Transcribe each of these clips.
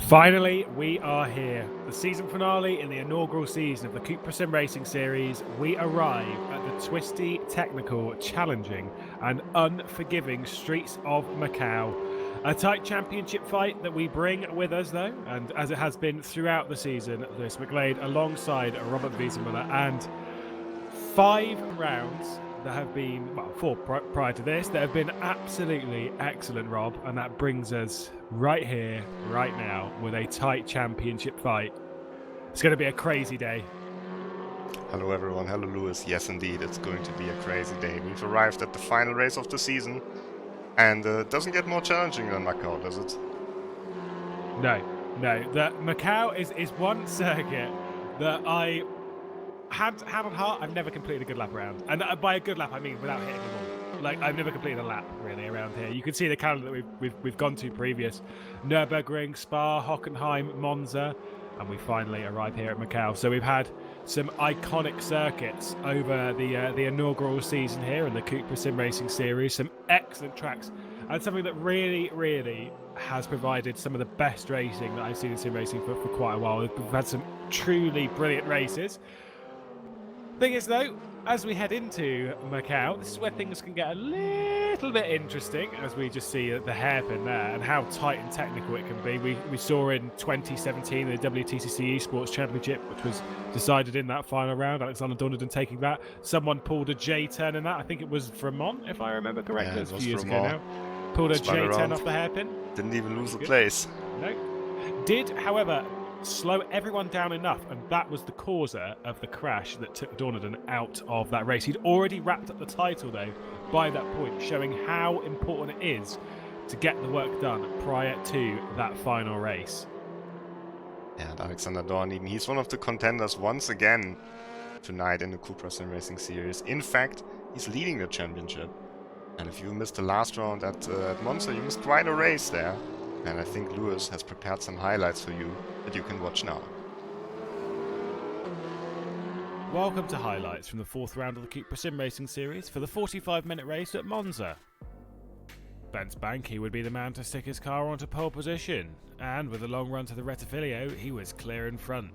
Finally, we are here. The season finale in the inaugural season of the CUPRA Simracing Series. We arrive at the twisty, technical, challenging and unforgiving streets of Macau. A tight championship fight that we bring with us though, and as it has been throughout the season, Lewis McGlade alongside Robert Wiesenmüller, and 5 rounds that have been, well, 4 prior to this, that have been absolutely excellent, Rob, and that brings us right here, right now, with a tight championship fight. It's going to be a crazy day. Hello everyone, hello Lewis. Yes indeed, it's going to be a crazy day. We've arrived at the final race of the season, and it doesn't get more challenging than Macau, does it? No. The Macau is one circuit that I hand on heart, I've never completed a good lap around. And by a good lap, I mean without hitting them all. Like, I've never completed a lap, really, around here. You can see the calendar that we've gone to previous. Nürburgring, Spa, Hockenheim, Monza, and we finally arrive here at Macau. So we've had some iconic circuits over the inaugural season here in the CUPRA Simracing Series. Some excellent tracks, and something that really has provided some of the best racing that I've seen in sim racing for quite a while. We've had some truly brilliant races. Thing is though, as we head into Macau, this is where things can get a little bit interesting, as we just see the hairpin there and how tight and technical it can be. We saw in 2017 the WTCC Esports Championship, which was decided in that final round, Alexander Dornadon taking that. Someone pulled a J-turn in that. I think it was Vermont, if I remember correctly. Yeah, it was a few years ago now. Pulled a Spun J-turn around. off the hairpin. Didn't even lose a place. No. Did, however, slow everyone down enough, and that was the causer of the crash that took Dornadon out of that race. He'd already wrapped up the title though by that point, showing how important it is to get the work done prior to that final race. And Alexander Dornadon, he's one of the contenders once again tonight in the CUPRA Simracing Series. In fact, he's leading the championship. And if you missed the last round at Monza, you missed quite a race there. And I think Lewis has prepared some highlights for you that you can watch now. Welcome to highlights from the 4th round of the CUPRA Simracing Series for the 45-minute race at Monza. Bence Banchi would be the man to stick his car onto pole position, and with a long run to the Rettifilio, he was clear in front.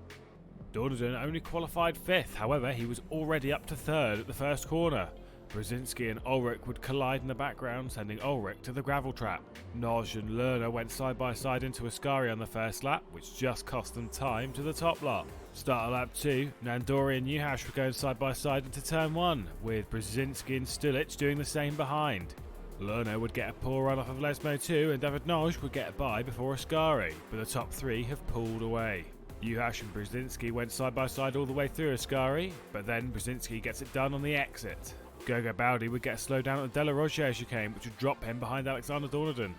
Dornadon only qualified 5th, however he was already up to 3rd at the first corner. Brzezinski and Ulrich would collide in the background, sending Ulrich to the gravel trap. Noj and Lerner went side by side into Ascari on the first lap, which just cost them time to the top lot. Start of lap 2, Nandori and Juhas were going side by side into turn 1, with Brzezinski and Stulic doing the same behind. Lerner would get a poor run off of Lesmo 2, and David Noj would get a bye before Ascari, but the top 3 have pulled away. Juhas and Brzezinski went side by side all the way through Ascari, but then Brzezinski gets it done on the exit. Gogo Baldi would get a slowdown at the Della Roche chicane, which would drop him behind Alexander Dornadon.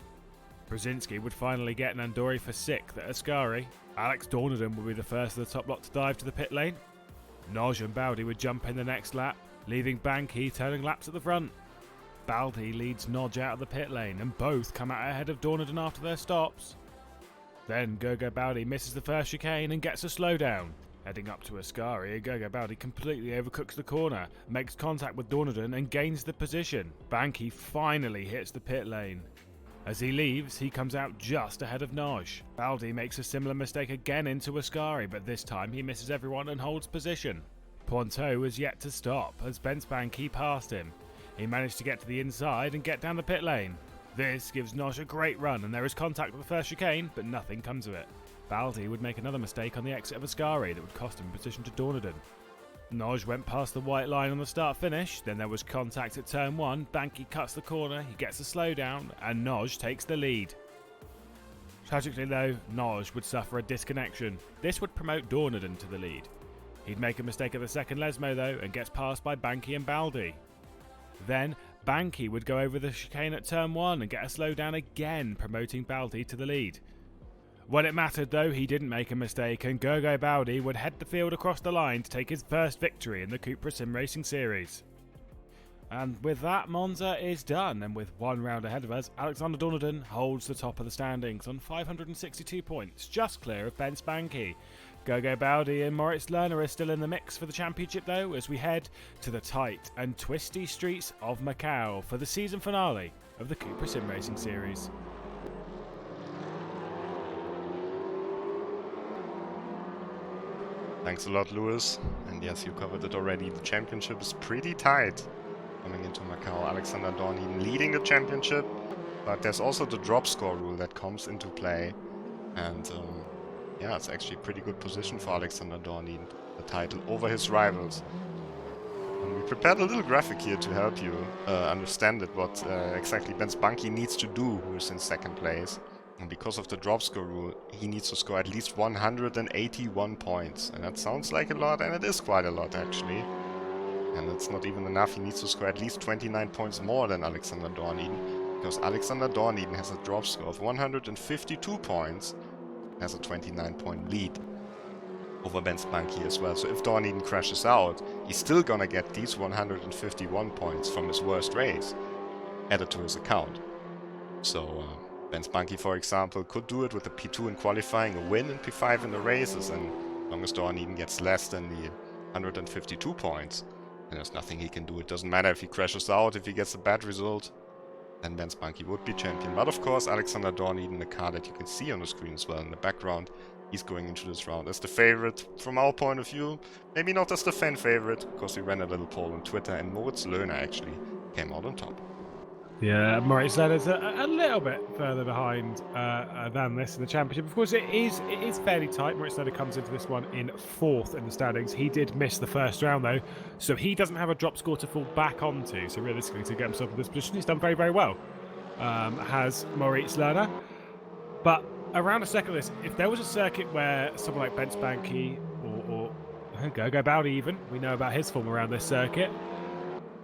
Brzezinski would finally get Nandori for 6th at Ascari. Alex Dornadon would be the first of the top lot to dive to the pit lane. Noj and Baldi would jump in the next lap, leaving Banchi turning laps at the front. Baldi leads Noj out of the pit lane, and both come out ahead of Dornadon after their stops. Then Gogo Baldi misses the first chicane and gets a slowdown. Heading up to Ascari, Gogo Baldi completely overcooks the corner, makes contact with Dornadon and gains the position. Banchi finally hits the pit lane. As he leaves, he comes out just ahead of Noj. Baldi makes a similar mistake again into Ascari, but this time he misses everyone and holds position. Pointeau was yet to stop as Bence Banchi passed him. He managed to get to the inside and get down the pit lane. This gives Noj a great run, and there is contact with the first chicane, but nothing comes of it. Baldi would make another mistake on the exit of Ascari that would cost him position to Dornadon. Noj went past the white line on the start-finish, then there was contact at turn 1, Banchi cuts the corner, he gets a slowdown, and Noj takes the lead. Tragically though, Noj would suffer a disconnection. This would promote Dornadon to the lead. He'd make a mistake at the second Lesmo though, and gets passed by Banchi and Baldi. Then, Banchi would go over the chicane at turn 1 and get a slowdown again, promoting Baldi to the lead. When it mattered though, he didn't make a mistake, and Gogo Baldi would head the field across the line to take his first victory in the CUPRA Simracing Series. And with that, Monza is done, and with 1 round ahead of us, Alexander Dornadon holds the top of the standings on 562 points, just clear of Bence Banchi. Gogo Baldi and Moritz Lerner are still in the mix for the championship though, as we head to the tight and twisty streets of Macau for the season finale of the CUPRA Simracing Series. Thanks a lot, Lewis. And yes, you covered it already. The championship is pretty tight coming into Macau. Alexander Dorn leading the championship, but there's also the drop score rule that comes into play. And yeah, it's actually a pretty good position for Alexander Dorn, the title over his rivals. And we prepared a little graphic here to help you understand it, what exactly Benz Bunky needs to do, who is in second place. And because of the drop score rule, he needs to score at least 181 points. And that sounds like a lot, and it is quite a lot actually. And it's not even enough, he needs to score at least 29 points more than Alexander Dorn, because Alexander Dorn has a drop score of 152 points, has a 29-point lead over Benz Bunky as well. So if Dorn crashes out, he's still gonna get these 151 points from his worst race added to his account. So Benz Bunky, for example, could do it with a P2 in qualifying, a win in P5 in the races, and as long as Dorn gets less than the 152 points, then there's nothing he can do. It doesn't matter if he crashes out, if he gets a bad result, then Benz Bunky would be champion. But of course, Alexander Dorn, in the car that you can see on the screen as well in the background, he's going into this round as the favorite from our point of view. Maybe not as the fan favorite, because we ran a little poll on Twitter, and Moritz Löhner actually came out on top. Yeah, Moritz Löhner's a little bit further behind than this in the championship. Of course, it is fairly tight. Moritz Löhner comes into this one in 4th in the standings. He did miss the first round though, so he doesn't have a drop score to fall back onto. So realistically, to get himself in this position, he's done very, very well. Has Moritz Löhner, but around a circuit like this, if there was a circuit where someone like Benz Bunky or Gogo Baldi even, we know about his form around this circuit.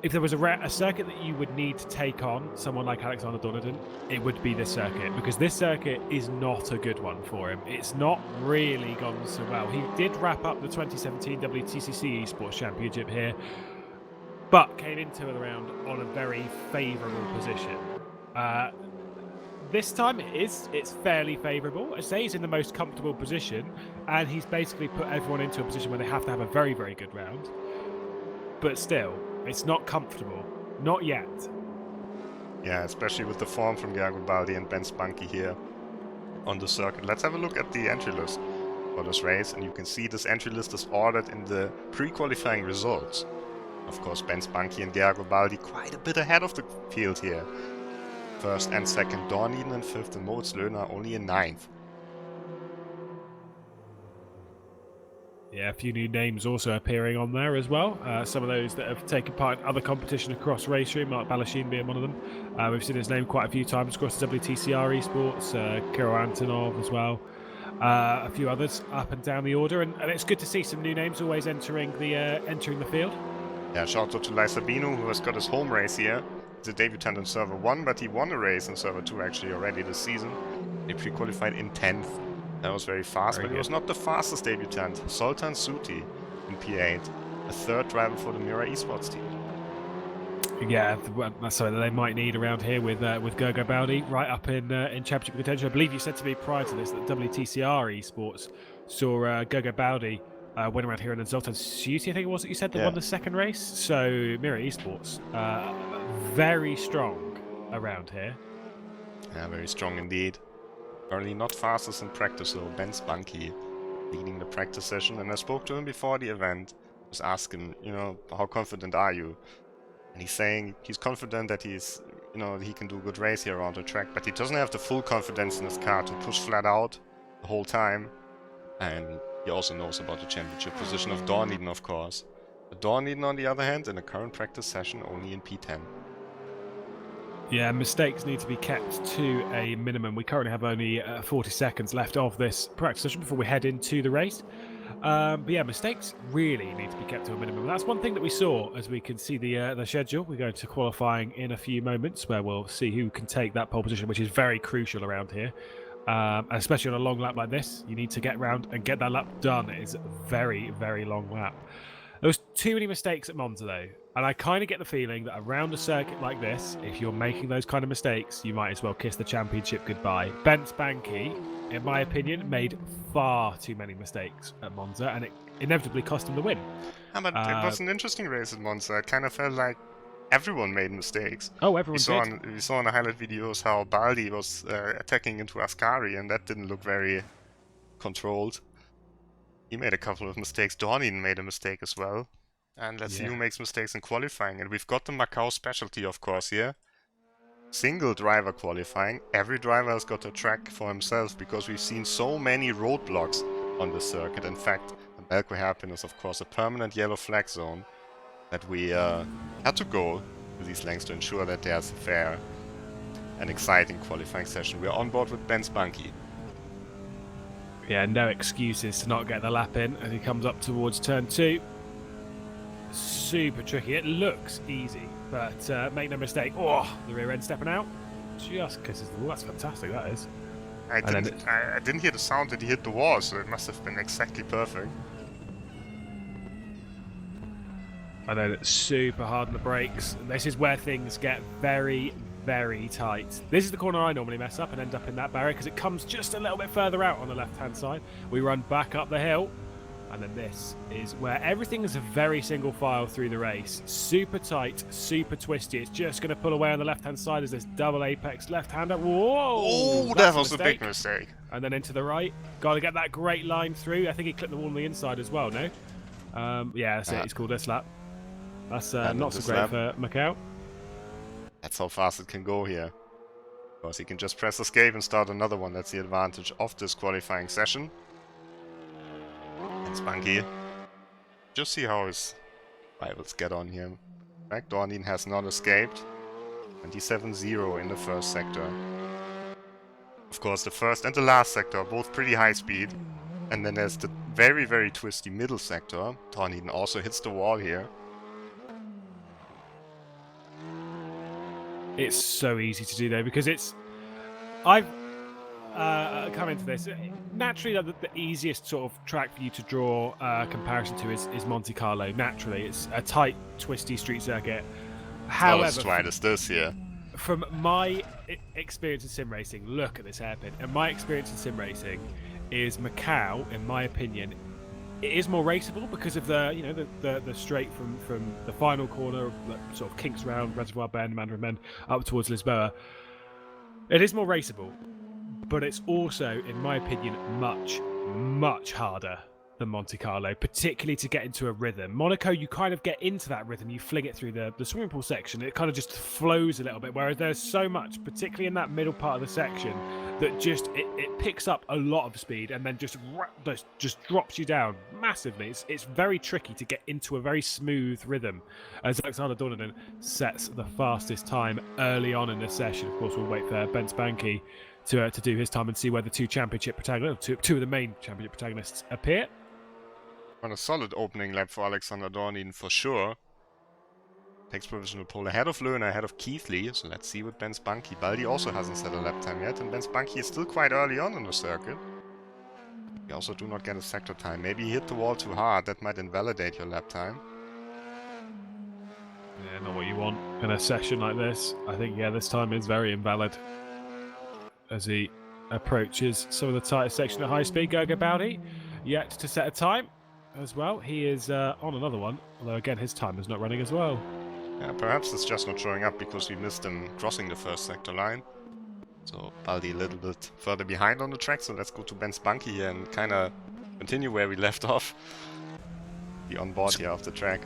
If there was a circuit that you would need to take on someone like Alexander Dorn, it would be this circuit, because this circuit is not a good one for him. It's not really gone so well. He did wrap up the 2017 WTCC Esports Championship here, but came into the round on a very favourable position. This time it's fairly favourable. I say he's in the most comfortable position, and he's basically put everyone into a position where they have to have a very, very good round. But still, it's not comfortable. Not yet. Yeah, especially with the form from Gogo Baldi and Benz Bunky here on the circuit. Let's have a look at the entry list for this race, and you can see this entry list is ordered in the pre-qualifying results. Of course, Benz Bunky and Gogo Baldi quite a bit ahead of the field here. First and second, Dorn in 5th, and Moritz Löhner only in 9th. Yeah, a few new names also appearing on there as well. Some of those that have taken part in other competition across RaceRoom, like Balashin being one of them. We've seen his name quite a few times across the WTCR Esports, Kirill Antonov as well. A few others up and down the order, and it's good to see some new names always entering the field. Yeah, shout out to Lai Sabino, who has got his home race here. He's a debutant in Server 1, but he won a race in Server 2 actually already this season. He pre-qualified in 10th. That was very fast, but he was not the fastest debutant. Sultan Suti in P8, a 3rd driver for the Mira Esports team. Yeah, that's something that they might need around here with Gogo Baldi right up in championship contention. I believe you said to me prior to this that WTCR Esports saw Gogo Baldi went around here, and then Zoltan Suti, I think it was that you said, that won the second race. So Mira Esports, very strong around here. Yeah, very strong indeed. Currently not fastest in practice though. Benz Bunky leading the practice session, and I spoke to him before the event. I was asking, how confident are you? And he's saying he's confident that he can do a good race here around the track, but he doesn't have the full confidence in his car to push flat out the whole time. And he also knows about the championship position of Dorn, of course. But Dorn, on the other hand, in the current practice session, only in P10. Yeah, mistakes need to be kept to a minimum. We currently have only 40 seconds left of this practice session before we head into the race. But yeah, mistakes really need to be kept to a minimum. That's one thing that we saw as we can see the schedule. We're going to qualifying in a few moments, where we'll see who can take that pole position, which is very crucial around here. Especially on a long lap like this, you need to get round and get that lap done. It is a very, very long lap. There was too many mistakes at Monza though, and I kind of get the feeling that around a circuit like this, if you're making those kind of mistakes, you might as well kiss the championship goodbye. Benz Bunky, in my opinion, made far too many mistakes at Monza, and it inevitably cost him the win. Yeah, but it was an interesting race at Monza. It kind of felt like everyone made mistakes. Oh, everyone did. We saw in the highlight videos how Baldi was attacking into Ascari, and that didn't look very controlled. He made a couple of mistakes. Dornin made a mistake as well. And let's see Yeah. who makes mistakes in qualifying. And we've got the Macau specialty, of course, here. Single driver qualifying. Every driver has got a track for himself because we've seen so many roadblocks on the circuit. In fact, the Melco hairpin is, of course, a permanent yellow flag zone that we had to go to these lengths to ensure that there's a fair and exciting qualifying session. We're on board with Ben's Bunky. Yeah, no excuses to not get the lap in as he comes up towards turn 2. Super tricky. It looks easy, but make no mistake. Oh, the rear end stepping out. Just kisses the wall. That's fantastic, that is. I didn't hear the sound that he hit the wall, so it must have been exactly perfect. And then it's super hard on the brakes. This is where things get very, very tight. This is the corner I normally mess up and end up in that barrier because it comes just a little bit further out on the left-hand side. We run back up the hill. And then this is where everything is a very single file through the race. Super tight, super twisty. It's just going to pull away on the left-hand side as this double apex left-hander. Whoa! Oh, that was a big mistake. And then into the right. Got to get that great line through. I think he clipped the wall on the inside as well, no? Yeah, that's it. He's called this lap. That's not so great for Macau. That's how fast it can go here. Because he can just press escape and start another one. That's the advantage of this qualifying session. And Spunky. Just see how his rivals get on here. Dornin has not escaped. 27-0 in the first sector. Of course, the first and the last sector are both pretty high speed. And then there's the very, very twisty middle sector. Dornin also hits the wall here. It's so easy to do though because I've come into this naturally. The easiest sort of track for you to draw a comparison to is Monte Carlo. Naturally, it's a tight, twisty street circuit. However, as wide as this here. From my experience in sim racing, look at this hairpin. And my experience in sim racing is Macau, in my opinion, it is more raceable because of the straight from the final corner, sort of kinks round Reservoir Bend, Mandarin Bend, up towards Lisboa. It is more raceable, but it's also, in my opinion, much, much harder than Monte Carlo, particularly to get into a rhythm. Monaco, you kind of get into that rhythm, you fling it through the swimming pool section, it kind of just flows a little bit, whereas there's so much, particularly in that middle part of the section, that just it picks up a lot of speed and then just drops you down massively. It's very tricky to get into a very smooth rhythm, as Alexander Dornan sets the fastest time early on in this session. Of course, we'll wait for Ben Spanky to do his time and see where the two championship protagonists, two of the main championship protagonists appear. On a solid opening lap for Alexander Dornin for sure. Takes provisional pole ahead of Löhner, ahead of Keithley. So let's see what Ben Spunky. Baldi also hasn't set a lap time yet, and Ben Spunky is still quite early on in the circuit. We also do not get a sector time. Maybe he hit the wall too hard. That might invalidate your lap time. Yeah, not what you want in a session like this. I think, yeah, this time is very invalid as he approaches some of the tightest section at high speed. Gogo Baldi yet to set a time as well. He is on another one, although again his time is not running as well. Yeah, perhaps it's just not showing up because we missed him crossing the first sector line. So Baldi a little bit further behind on the track, so let's go to Ben Spunky here and kind of continue where we left off. Be on board here off the track.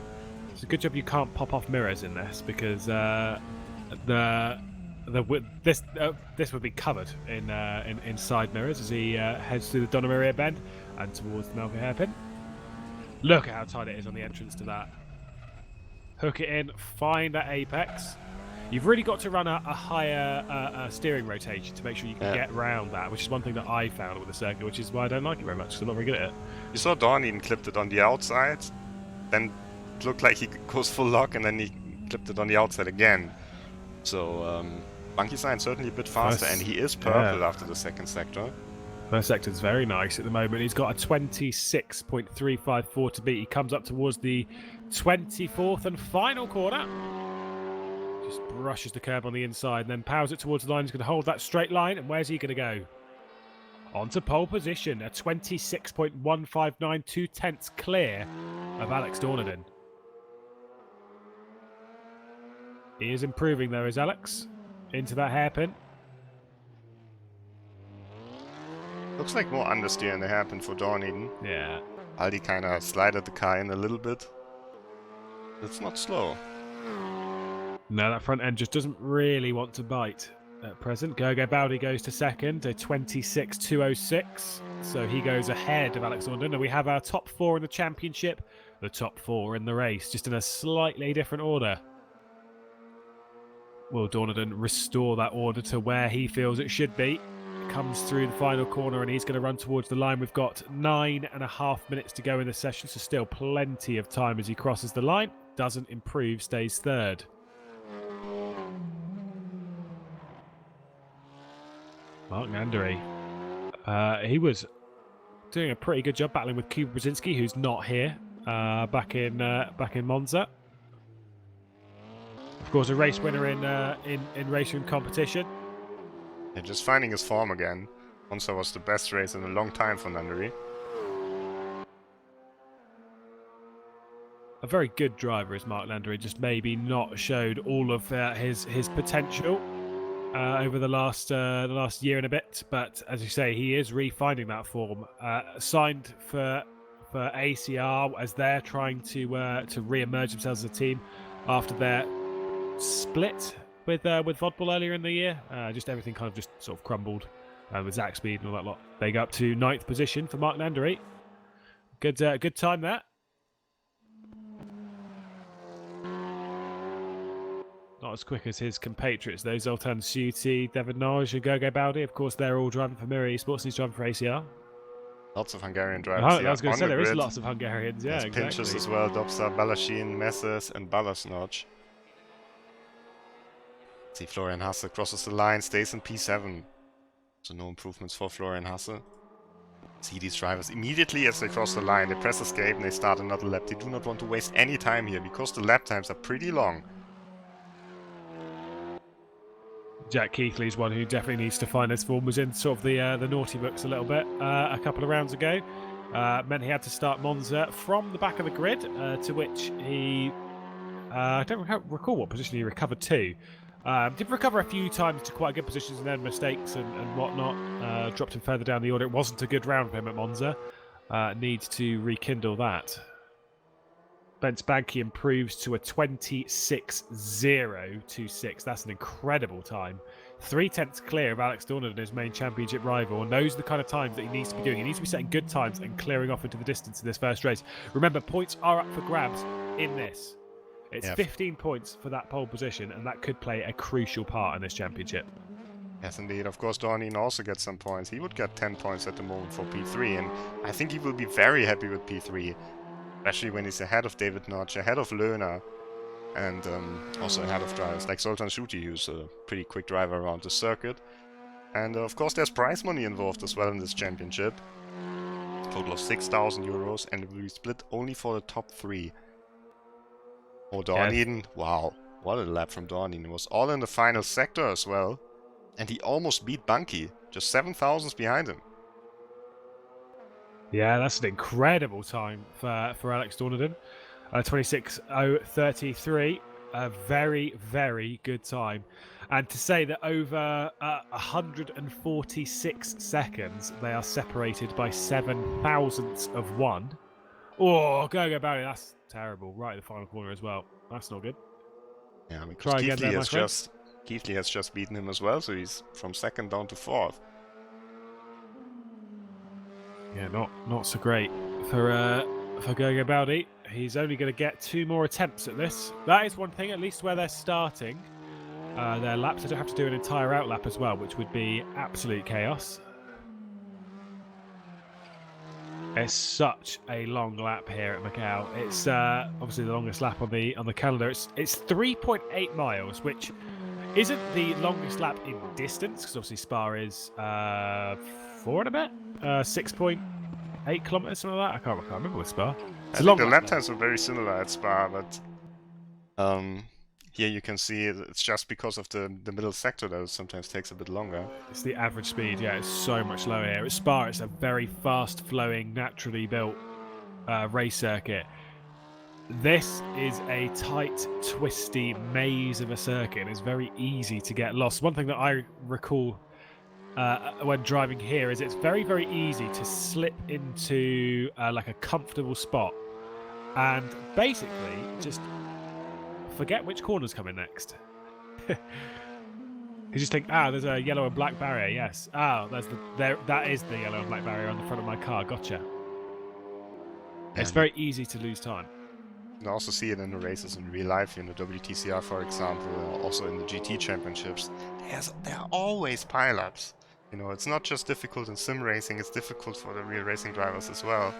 It's a good job you can't pop off mirrors in this, because this would be covered in side mirrors as he heads through the Donna bend and towards the Melco hairpin. Look at how tight it is on the entrance to that. Hook it in, find that apex. You've really got to run a higher steering rotation to make sure you can get round that, which is one thing that I found with the circuit, which is why I don't like it very much, because I'm not very good at it. You saw Dornin clipped it on the outside, then it looked like he goes full lock, and then he clipped it on the outside again. So, Bunky Sign certainly a bit faster, and he is purple after the second sector. First sector's very nice at the moment. He's got a 26.354 to beat. He comes up towards the 24th and final corner. Just brushes the curb on the inside and then powers it towards the line. He's going to hold that straight line. And where's he going to go? Onto pole position. A 26.159, 2/10 clear of Alex Dornaden. He is improving though, is Alex? Into that hairpin. Looks like more understeer in the hairpin for Dornin. Yeah. Aldi kind of slided the car in a little bit. It's not slow. No, that front end just doesn't really want to bite at present. Gurgobowdy goes to second, a 26.206. So he goes ahead of Alex Dornaden. And we have our top 4 in the championship, the top 4 in the race, just in a slightly different order. Will Dornaden restore that order to where he feels it should be? Comes through the final corner and he's going to run towards the line. We've got 9.5 minutes to go in the session, so still plenty of time as he crosses the line. Doesn't improve, stays third. Mark Nandary. He was doing a pretty good job battling with Kuba Brzezinski, who's not here, back in Monza. Of course, a race winner in RaceRoom competition. Yeah, just finding his form again. Monza was the best race in a long time for Nandary. A very good driver is Mark Nandary, just maybe not showed all of his potential over the last year and a bit. But as you say, he is refinding that form. Signed for ACR as they're trying to re-emerge themselves as a team after their split with Vodbull earlier in the year. Just everything kind of just sort of crumbled with Zach Speed and all that lot. They go up to 9th position for Mark Nandary. Good time there. Not as quick as his compatriots though. Zoltan Suti, David Noj and Gurgobowdy. Of course, they're all driving for Miri Esports and he's driving for ACR. Lots of Hungarian drivers. I was going to say, there is grid. lots of Hungarians. Yeah, There's exactly. Pinches as well. Dobsa, Balashin, Messes and Balasnoj. See, Florian Hasse crosses the line, stays in P7. So no improvements for Florian Hasse. See these drivers immediately as they cross the line. They press escape and they start another lap. They do not want to waste any time here because the lap times are pretty long. Jack Keithley's one who definitely needs to find his form. Was in sort of the naughty books a little bit a couple of rounds ago. Meant he had to start Monza from the back of the grid, to which he... I don't recall what position he recovered to. Did recover a few times to quite good positions and then mistakes and whatnot. Dropped him further down the order. It wasn't a good round for him at Monza. Needs to rekindle that. Bence Banky improves to a 26.026. That's an incredible time. 3/10 clear of Alex Dornaden, his main championship rival. And those are the kind of times that he needs to be doing. He needs to be setting good times and clearing off into the distance in this first race. Remember, points are up for grabs in this. It's 15 points for that pole position, and that could play a crucial part in this championship. Yes, indeed. Of course, Dornaden also gets some points. He would get 10 points at the moment for P3, and I think he will be very happy with P3. Especially when he's ahead of David Notch, ahead of Löhner, and also ahead of drivers like Zoltan Schuti, who's a pretty quick driver around the circuit. And of course there's prize money involved as well in this championship. A total of 6,000 euros, and it will be split only for the top 3. Oh, Dornaden, wow, what a lap from Dornaden. It was all in the final sector as well. And he almost beat Banky, just 7 thousandths behind him. Yeah, that's an incredible time for Alex Dornaden. 26.033. A very, very good time. And to say that over 146 seconds, they are separated by 7 thousandths of one. Oh, go Barry, that's terrible. Right in the final corner as well. That's not good. Yeah, because Keithley has just beaten him as well, so he's from 2nd down to 4th. Yeah, not so great for Gurgobowdy. He's only going to get 2 more attempts at this. That is one thing, at least where they're starting their laps. They don't have to do an entire outlap as well, which would be absolute chaos. It's such a long lap here at Macau. It's obviously the longest lap on the calendar. It's 3.8 miles, which isn't the longest lap in distance, because obviously Spa is 4 and a bit. 6.8 kilometers, something like that. I can't remember with Spa. I think the lap times are very similar at Spa, but here you can see it's just because of the middle sector that it sometimes takes a bit longer. It's the average speed, yeah, it's so much lower here. At Spa, it's a very fast-flowing, naturally built race circuit. This is a tight, twisty maze of a circuit, and it's very easy to get lost. One thing that I recall when driving here is it's very, very easy to slip into like a comfortable spot and basically just forget which corner's coming next. You just think, there's a yellow and black barrier. Yes. That is the yellow and black barrier on the front of my car. Gotcha. It's very easy to lose time. You can also see it in the races in real life, in the WTCR, for example, also in the GT championships. There are always pileups. You know, it's not just difficult in sim racing; it's difficult for the real racing drivers as well.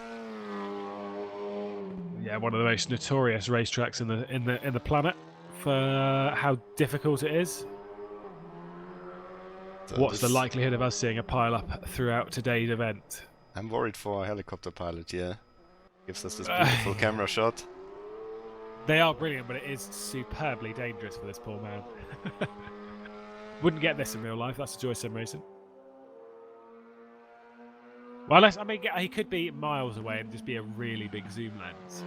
Yeah, one of the most notorious racetracks in the planet for how difficult it is. So what's the likelihood of us seeing a pile-up throughout today's event? I'm worried for a helicopter pilot here. Gives us this beautiful camera shot. They are brilliant, but it is superbly dangerous for this poor man. Wouldn't get this in real life. That's a joy sim racing. Well, he could be miles away and just be a really big zoom lens.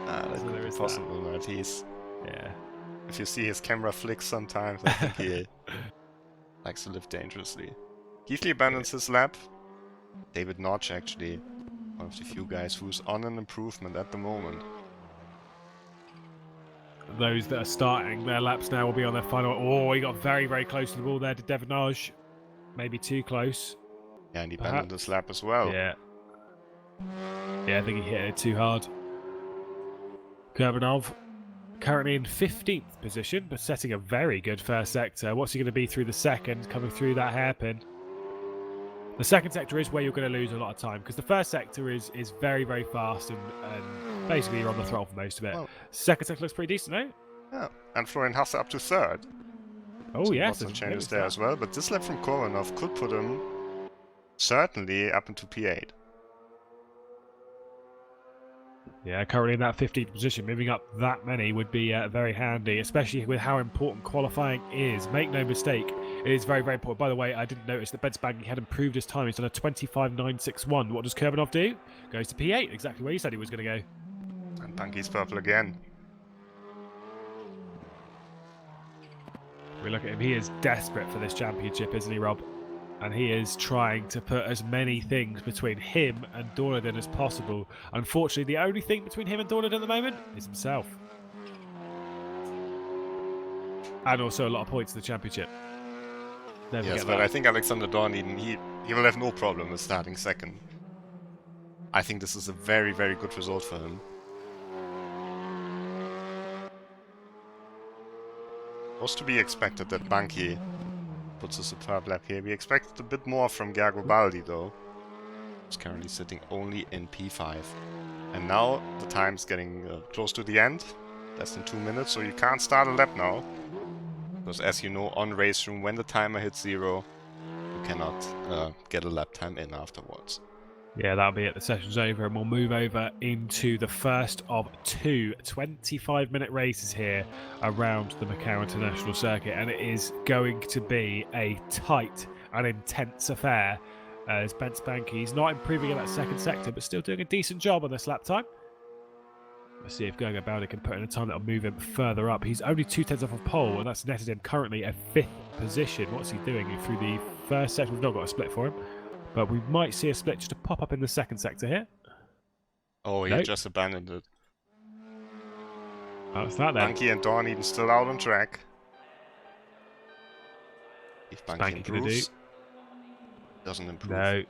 That could be possible, but yeah. If you see his camera flick sometimes, I think he likes to live dangerously. Keithley abandons his lap. David Notch, actually, one of the few guys who's on an improvement at the moment. Those that are starting their laps now will be on their final. Oh, he got very, very close to the ball there to David Notch. Maybe too close. Yeah, and he abandoned his lap as well. Yeah. Yeah, I think he hit it too hard. Kurbanov currently in 15th position, but setting a very good first sector. What's he going to be through the second, coming through that hairpin? The second sector is where you're going to lose a lot of time, because the first sector is very, very fast, and basically you're on the throttle for most of it. Well, second sector looks pretty decent, no? Yeah, and Florian Hasse up to third. Oh, so yes. Lots of changes there as well, but this lap from Kurbanov could put him certainly up into P8. Yeah, currently in that 15th position, moving up that many would be very handy, especially with how important qualifying is. Make no mistake, it is very, very important. By the way, I didn't notice that Ben Spanky had improved his time. He's done a 25.961. What does Kurbanov do? Goes to P8, exactly where he said he was going to go. And Punky's purple again. We look at him, he is desperate for this championship, isn't he, Rob? And he is trying to put as many things between him and Dorniden as possible. Unfortunately, the only thing between him and Dorniden at the moment is himself. And also a lot of points in the championship. Yes, but I think Alexander Dorniden, he will have no problem with starting second. I think this is a very, very good result for him. Was to be expected that Bunky puts a superb lap here. We expected a bit more from Gargobaldi though. He's currently sitting only in P5. And now the time's getting close to the end. Less than 2 minutes, so you can't start a lap now. Because as you know, on RaceRoom, when the timer hits 0, you cannot get a lap time in afterwards. Yeah, that'll be it. The session's over, and we'll move over into the first of 2 25-minute races here around the Macau International Circuit, and it is going to be a tight and intense affair. As Ben Spanky's not improving in that second sector, but still doing a decent job on this lap time. Let's see if going about it can put in a time that'll move him further up. He's only 2/10 off of pole, and that's netted him currently a 5th position. What's he doing through the first sector? We've not got a split for him. But we might see a split just to pop up in the second sector here. Oh, he just abandoned it. Oh, it's that then. Bunky and Dorniden still out on track. If Bunky improves, doesn't improve. No.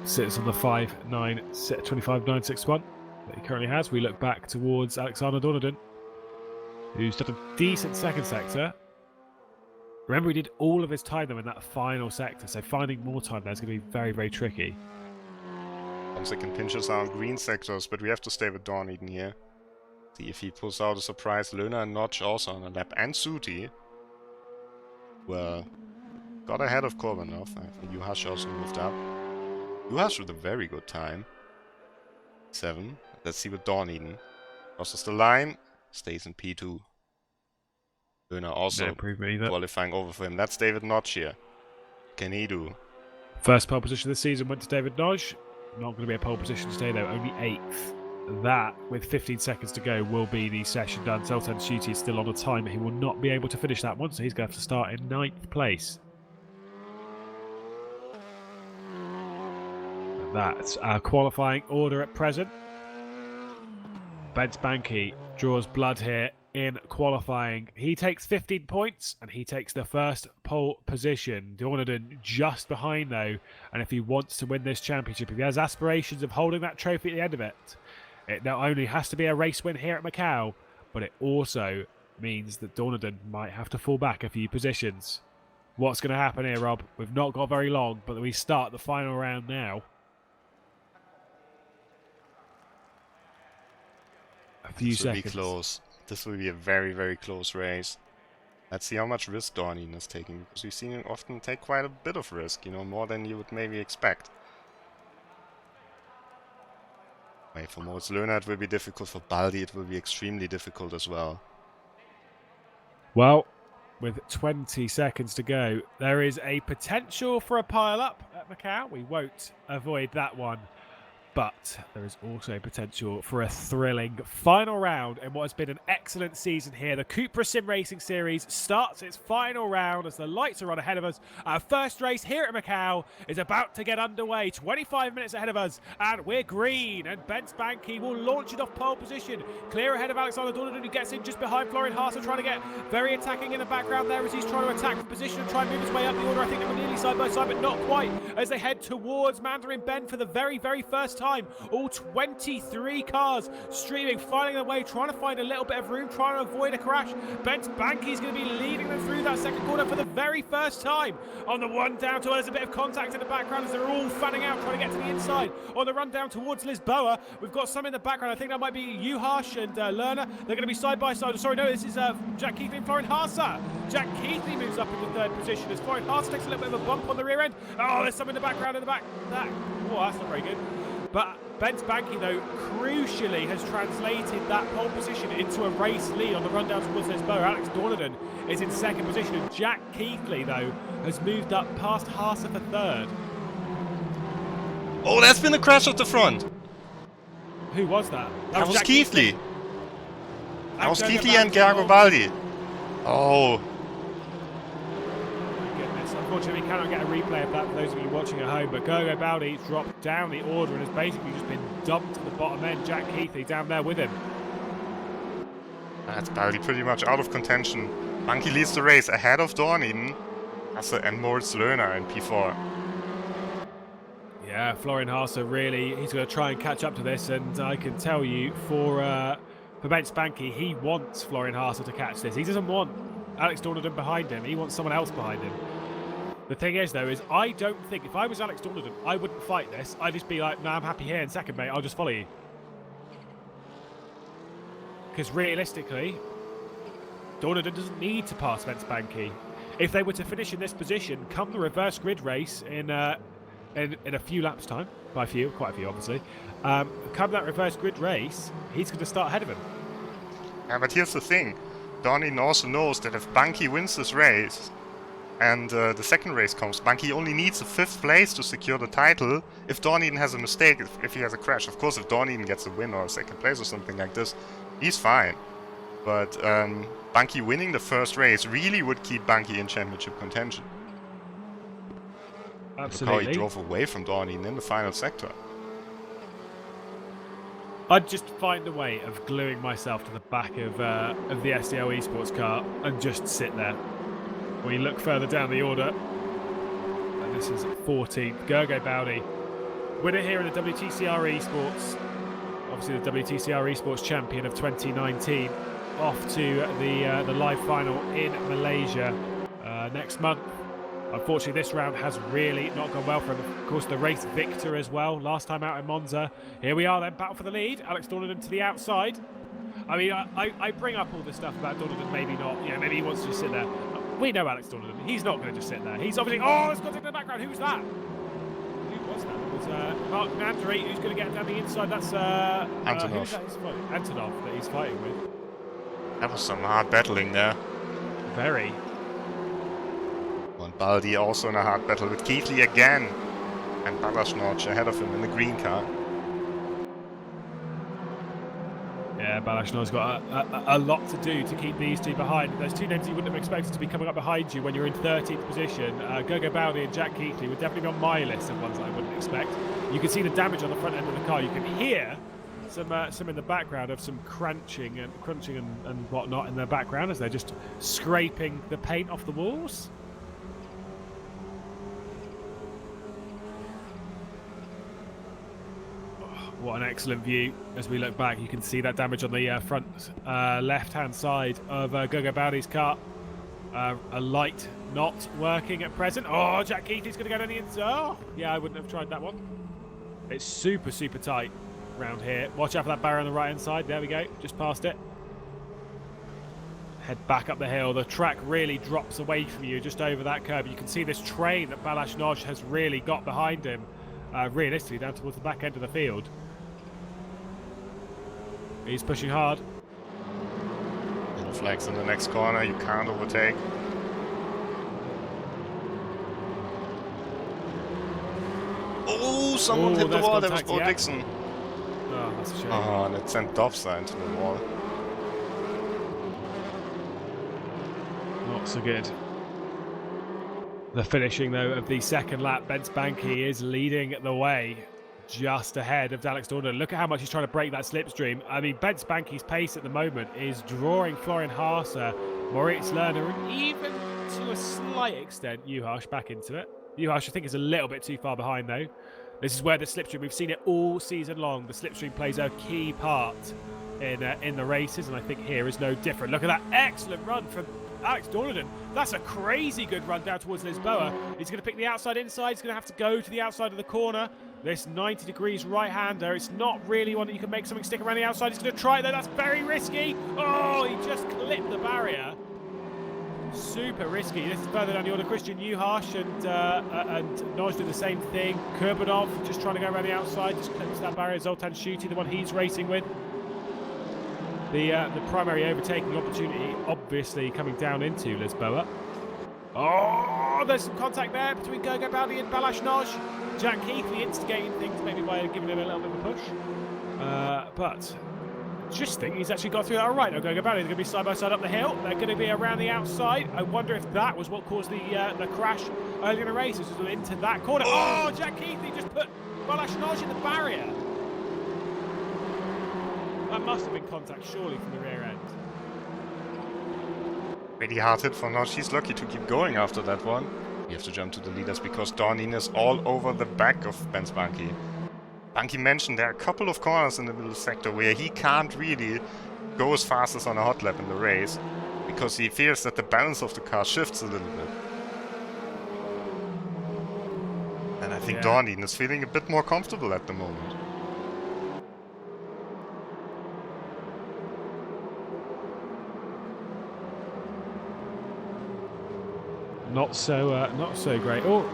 Sits on the 25.961 that he currently has. We look back towards Alexander Dorniden, who's done a decent second sector. Remember, he did all of his time though in that final sector, so finding more time there is going to be very, very tricky. 1 second pinches are on green sectors, but we have to stay with Dorniden here. See if he pulls out a surprise. Löhner and Notch also on the lap, and Suti were got ahead of Kurbanov. I think Juhasz also moved up. Juhasz with a very good time. 7. Let's see with Dorniden. Crosses the line, stays in P2. Löhner also qualifying over for him. That's David Notch here. Can he do? First pole position of the season went to David Notch. Not going to be a pole position today though, only 8th. That, with 15 seconds to go, will be the session done. Sultan Shuti is still on a time. He will not be able to finish that one, so he's going to have to start in 9th place. That's our qualifying order at present. Bence Banky draws blood here in qualifying. He takes 15 points and he takes the first pole position. Dorniden just behind though, and if he wants to win this championship, if he has aspirations of holding that trophy at the end of it, it not only has to be a race win here at Macau, but it also means that Dorniden might have to fall back a few positions. What's going to happen here, Rob? We've not got very long, but we start the final round now. A few seconds. This will be close. This will be a very, very close race. Let's see how much risk Dorniden is taking, because we've seen him often take quite a bit of risk, you know, more than you would maybe expect. Wait, for Moritz Löhner it will be difficult, for Baldi it will be extremely difficult as well. Well, with 20 seconds to go, there is a potential for a pile-up at Macau. We won't avoid that one. But there is also potential for a thrilling final round in what has been an excellent season here. The CUPRA Simracing Series starts its final round as the lights are on ahead of us. Our first race here at Macau is about to get underway. 25 minutes ahead of us, and we're green. And Bence Banky will launch it off pole position. Clear ahead of Alexander Dorniden, who gets in just behind Florian Haase, trying to get very attacking in the background there as he's trying to attack from position and try and move his way up the order. I think they were nearly side by side, but not quite, as they head towards Mandarin Bend for the very, very first time. All 23 cars streaming, finding their way, trying to find a little bit of room, trying to avoid a crash. Bence Banky is going to be leading them through that second corner for the very first time. On the one down to, there's a bit of contact in the background as they're all fanning out, trying to get to the inside. On the run down towards Lisboa, we've got some in the background. I think that might be Juhas and Lerner. They're going to be side by side. Sorry, no, this is Jack Keithley and Florian Haase. Jack Keithley moves up into third position as Florian Haase takes a little bit of a bump on the rear end. Oh, there's some in the background in the back. Oh, that's not very good. But Bence Banky, though, crucially has translated that pole position into a race lead on the run down towards Lisboa. Alex Dorniden is in second position, and Jack Keithley, though, has moved up past Haase for third. Oh, there's been a crash at the front! Who was that? That was Keithley! That was Keithley and Garibaldi. Oh. Unfortunately, we cannot get a replay of that for those of you watching at home, but Garibaldi dropped down the order and has basically just been dumped at the bottom end. Jack Keithley down there with him. That's Baldi pretty much out of contention. Banky leads the race ahead of Dorniden, Haase and Moritz Löhner in P4. Yeah, Florian Haase really, he's going to try and catch up to this, and I can tell you for Bence Banky, he wants Florian Haase to catch this. He doesn't want Alex Dorniden behind him, he wants someone else behind him. The thing is, though, is I don't think, if I was Alex Dorniden, I wouldn't fight this. I'd just be like, nah, I'm happy here in second, mate. I'll just follow you. Because realistically, Dorniden doesn't need to pass Bence Banky. If they were to finish in this position, come the reverse grid race in a few laps' time, by a few, quite a few, obviously, come that reverse grid race, he's going to start ahead of him. Yeah, but here's the thing. Dorniden also knows that if Banky wins this race, and the second race comes, Banky only needs a 5th place to secure the title. If Dorniden has a mistake, if he has a crash, of course if Dorniden gets a win or a 2nd place or something like this, he's fine. But Banky winning the first race really would keep Banky in championship contention. Absolutely. Look how he drove away from Dorniden in the final sector. I'd just find a way of gluing myself to the back of the SDL Esports car and just sit there. We look further down the order, and this is 14th. Garibaldi, winner here in the WTCR Esports. Obviously the WTCR Esports champion of 2019. Off to the live final in Malaysia next month. Unfortunately, this round has really not gone well for him. Of course, the race victor as well, last time out in Monza. Here we are then, battle for the lead. Alex Dorniden to the outside. I mean, I bring up all this stuff about Dorniden, maybe not. Yeah, maybe he wants to just sit there. We know Alex Dorniden. He's not going to just sit there. He's obviously... Oh, it's got in the background. Who's that? Who was that? It was Mark Nandri, who's going to get down the inside. That's... Antonov. Who's that? Antonov that he's fighting with. That was some hard battling there. Very. And Baldi also in a hard battle with Keithley again. And Balasnoj ahead of him in the green car. Yeah, Yeah, Balashnor's got a lot to do to keep these two behind. There's two names you wouldn't have expected to be coming up behind you when you're in 13th position. Gogo Bowdy and Jack Keithley would definitely be on my list of ones that I wouldn't expect. You can see the damage on the front end of the car. You can hear some in the background of some crunching and whatnot in the background as they're just scraping the paint off the walls. What an excellent view. As we look back, you can see that damage on the front left-hand side of Gogo Bowdy's car. A light not working at present. Oh, Jack Keithley's going to go down the inside. Oh, yeah, I wouldn't have tried that one. It's super, super tight around here. Watch out for that barrier on the right-hand side. There we go, just past it. Head back up the hill. The track really drops away from you just over that curb. You can see this train that Balashnor's has really got behind him, realistically down towards the back end of the field. He's pushing hard. Yellow flags in the next corner, you can't overtake. Oh, someone hit the wall, that was Bo Dixon. Oh, that's a shame. Oh, and it sent Dobsa into the wall. Not so good. The finishing, though, of the second lap, Bence Banky is leading the way just ahead of Alex Dornan. Look at how much he's trying to break that slipstream. I mean, Bence Banky's pace at the moment is drawing Florian Haase, Moritz Lerner, and even to a slight extent, Juhas back into it. Juhas, I think, is a little bit too far behind, though. This is where the slipstream, we've seen it all season long. The slipstream plays a key part in the races, and I think here is no different. Look at that excellent run from Alex Dornan. That's a crazy good run down towards Lisboa. He's going to pick the outside inside. He's going to have to go to the outside of the corner. This 90 degrees right-hander, it's not really one that you can make something stick around the outside. He's going to try it, though. That's very risky. Oh, he just clipped the barrier. Super risky. This is further down the order. Christian Juhas and Noj do the same thing. Kurbanov just trying to go around the outside, just clips that barrier. Zoltan Schuti, the one he's racing with. The primary overtaking opportunity, obviously, coming down into Lisboa. Oh, there's some contact there between Gogo Bowdy and Balashnor's. Jack Keithley instigating things, maybe by giving him a little bit of a push. But just think he's actually got through that all right. Now Gogo Bowdy, they're going to be side by side up the hill. They're going to be around the outside. I wonder if that was what caused the crash earlier in the race. This was into that corner. Oh, Jack Keithley just put Balashnor's in the barrier. That must have been contact, surely, from the rear end. Really hard hit for Notch. He's lucky to keep going after that one. You have to jump to the leaders because Dornin is all over the back of Bence Banky. Banky mentioned there are a couple of corners in the middle sector where he can't really go as fast as on a hot lap in the race because he fears that the balance of the car shifts a little bit. And I think Dornin is feeling a bit more comfortable at the moment. Not so great. Oh,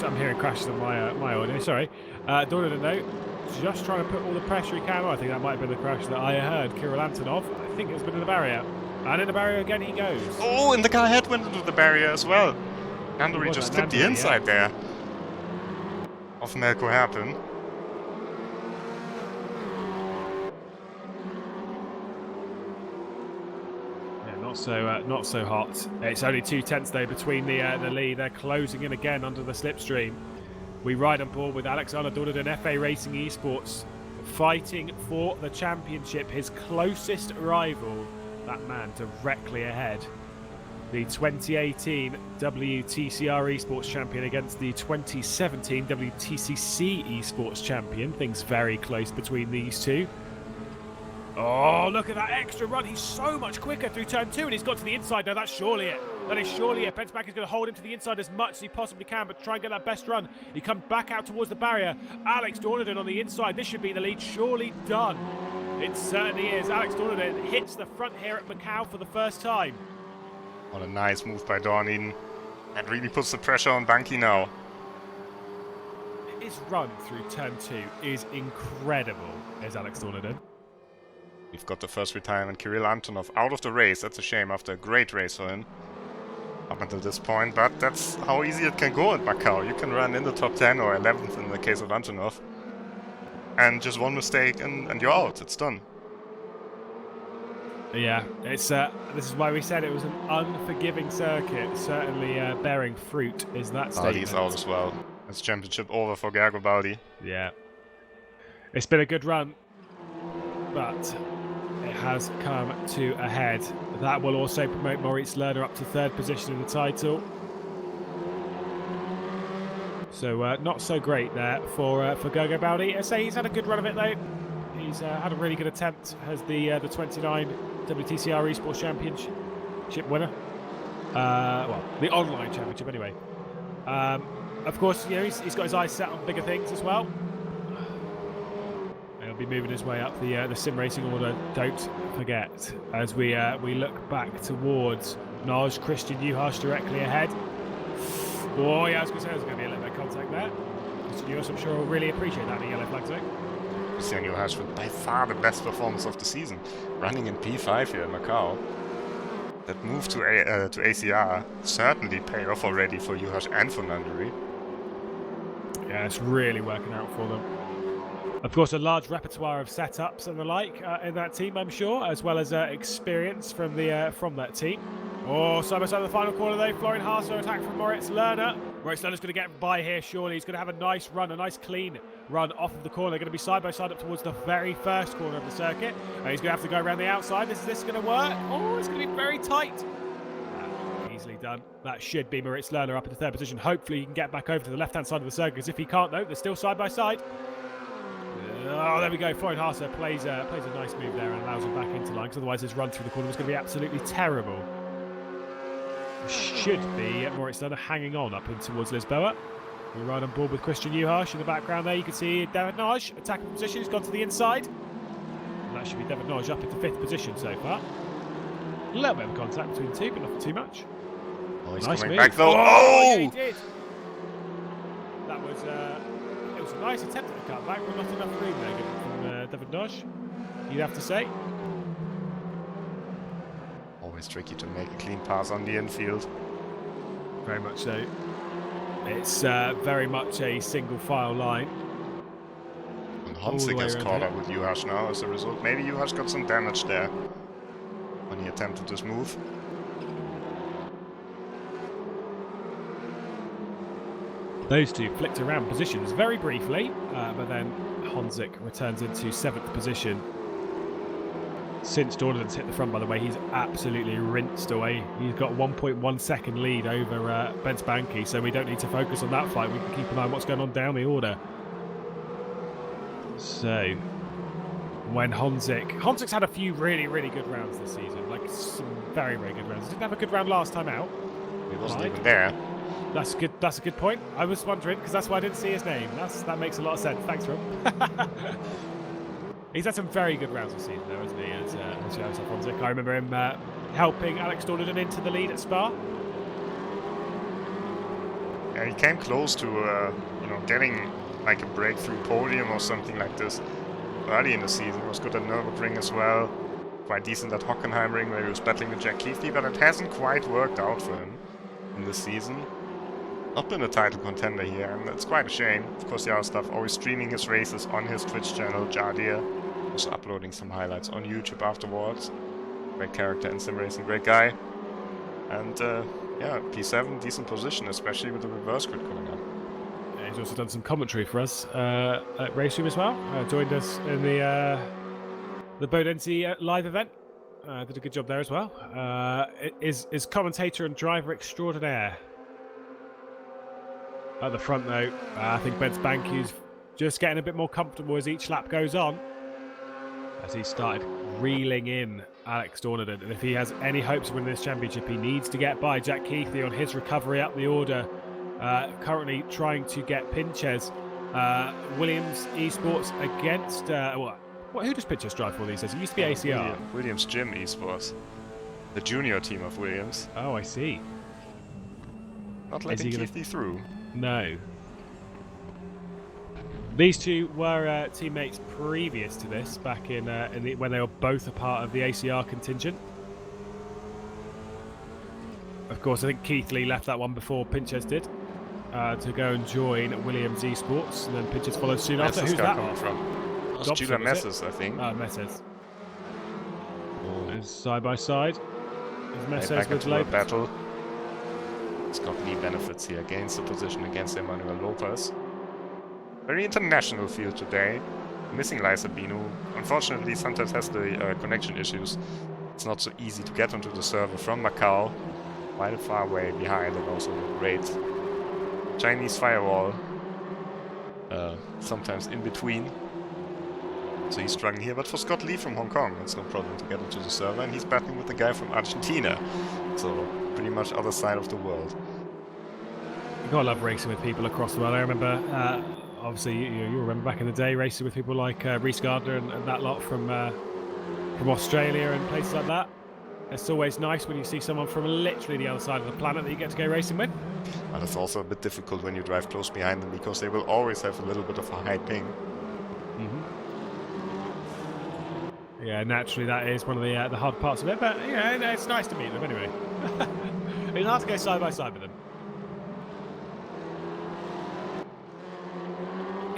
I'm hearing crashes on my audio. Sorry, Dornan, though, just trying to put all the pressure he can on. I think that might have been the crash that I heard Kirill Antonov. I think it's been in the barrier, and in the barrier again he goes. Oh, and the car head went into the barrier as well. Nandori just clipped the inside there of Melko Herpen. Not so hot. It's only 2/10 though between the lead. They're closing in again under the slipstream. We ride on board with Alexander Dornan, FA Racing Esports, fighting for the championship. His closest rival, that man directly ahead, the 2018 WTCR Esports champion against the 2017 WTCC Esports champion. Things very close between these two. Oh, look at that extra run. He's so much quicker through turn 2, and he's got to the inside. No, that's surely it. That is surely it. Bence Banky is going to hold him to the inside as much as he possibly can, but try and get that best run. He comes back out towards the barrier. Alex Dornan on the inside. This should be the lead. Surely done. It certainly is. Alex Dornan hits the front here at Macau for the first time. What a nice move by Dornin. And really puts the pressure on Banky now. His run through turn 2 is incredible, is Alex Dornan. We've got the first retirement, Kirill Antonov, out of the race. That's a shame after a great race for him up until this point, but that's how easy it can go at Macau. You can run in the top 10 or 11th in the case of Antonov, and just one mistake and you're out. It's done. Yeah, it's this is why we said it was an unforgiving circuit. Certainly bearing fruit is that statement. Baldi's out as well. It's championship over for Gergo Baldi. Yeah. It's been a good run, but it has come to a head. That will also promote Moritz Lerner up to 3rd position in the title. So not so great there for Gergo Baldi. I say he's had a good run of it though. He's had a really good attempt as the 29 WTCR Esports Championship winner. Well, the online championship anyway. Of course, you know, he's got his eyes set on bigger things as well. He'll be moving his way up the sim racing order. Don't forget, as we look back towards Naj, Christian Juhasz directly ahead. Oh yeah, I was going to say there's going to be a little bit of contact there. Christian Juhasz, I'm sure, will really appreciate that in a yellow flag zone. Christian Juhasz with by far the best performance of the season, running in P5 here in Macau. That move to ACR certainly paid off already for Juhasz and for Nanduri. Yeah, it's really working out for them. Of course, a large repertoire of setups and the like in that team, I'm sure, as well as experience from that team. Oh, side by side of the final corner though, Florian Haasler attack from Moritz Lerner. Moritz Lerner's going to get by here, surely. He's going to have a nice run, a nice clean run off of the corner. They're going to be side by side up towards the very first corner of the circuit. He's going to have to go around the outside. Is this going to work? Oh, it's going to be very tight. Easily done. That should be Moritz Lerner up in the 3rd position. Hopefully he can get back over to the left-hand side of the circuit, because if he can't, though, they're still side by side. Oh, there we go. Florian Haasler plays a nice move there and allows him back into line, because otherwise his run through the corner was going to be absolutely terrible. Should be Moritz Lerner hanging on up in towards Lisboa. We're right on board with Christian Juhasz in the background there. You can see David Naj attacking position. He's gone to the inside. And that should be David Naj up into 5th position so far. A little bit of contact between the two, but not too much. Oh, he's nice coming move. back though. Oh! Yeah, he did. That was it was a nice attempt at the cutback, but not enough room there from David Naj, you'd have to say. Always tricky to make a clean pass on the infield. Very much so. It's very much a single file line. And Honzig has caught up with Juhasz now as a result. Maybe Juhasz got some damage there when he attempted this move. Those two flicked around positions very briefly, but then Honzig returns into 7th position. Since Dornan's hit the front, by the way, he's absolutely rinsed away. He's got 1.1 second lead over Bence Banki, so we don't need to focus on that fight. We can keep an eye on what's going on down the order. So, when Honzig's had a few really, really good rounds this season, like some very, very good rounds. He didn't have a good round last time out. He wasn't even there. That's a good point. I was wondering, because that's why I didn't see his name. That makes a lot of sense. Thanks, Rob. He's had some very good rounds this season, though, hasn't he? As Josef Honzig. I remember him helping Alex Dornan into the lead at Spa. Yeah, he came close to, getting like a breakthrough podium or something like this early in the season. He was good at Nürburgring as well. Quite decent at Hockenheimring, where he was battling with Jack Keithley, but it hasn't quite worked out for him in this season. Not been a title contender here, and that's quite a shame. Of course, the other stuff, always streaming his races on his Twitch channel, Jardir. Also uploading some highlights on YouTube afterwards. Great character in sim racing, great guy. And yeah, P7, decent position, especially with the reverse grid coming up. Yeah, he's also done some commentary for us at RaceRoom as well. Joined us in the Bodensi live event. Did a good job there as well. Is commentator and driver extraordinaire. At the front, though, I think Bence Banki's just getting a bit more comfortable as each lap goes on. As he started reeling in Alex Dornan. And if he has any hopes of winning this championship, he needs to get by Jack Keithley on his recovery up the order. Currently trying to get Pinches. Williams Esports against... who does Pinches drive for these days? It used to be ACR. Williams Gym Esports. The junior team of Williams. Oh, I see. Not letting Keithley through. No. These two were teammates previous to this, back in when they were both a part of the ACR contingent. Of course, I think Keithley left that one before Pinches did, to go and join Williams Esports, and then Pinches followed soon after. Who's that coming from? That's Julian Messes, I think. Messes. Goes side by side. Back into a battle. Scott Lee benefits here, gains the position against Emmanuel Lopez. Very international field today. Missing Lysabino. Unfortunately, sometimes has the connection issues. It's not so easy to get onto the server from Macau. Quite far away behind, and also a great Chinese firewall. Sometimes in between. So he's struggling here, but for Scott Lee from Hong Kong, it's no problem to get into the server, and he's battling with the guy from Argentina. So pretty much other side of the world. You gotta love racing with people across the world. I remember, obviously, you remember back in the day racing with people like Reece Gardner and that lot from Australia and places like that. It's always nice when you see someone from literally the other side of the planet that you get to go racing with. And it's also a bit difficult when you drive close behind them, because they will always have a little bit of a high ping. Yeah, naturally that is one of the hard parts of it, but it's nice to meet them anyway. It's hard to go side by side with them.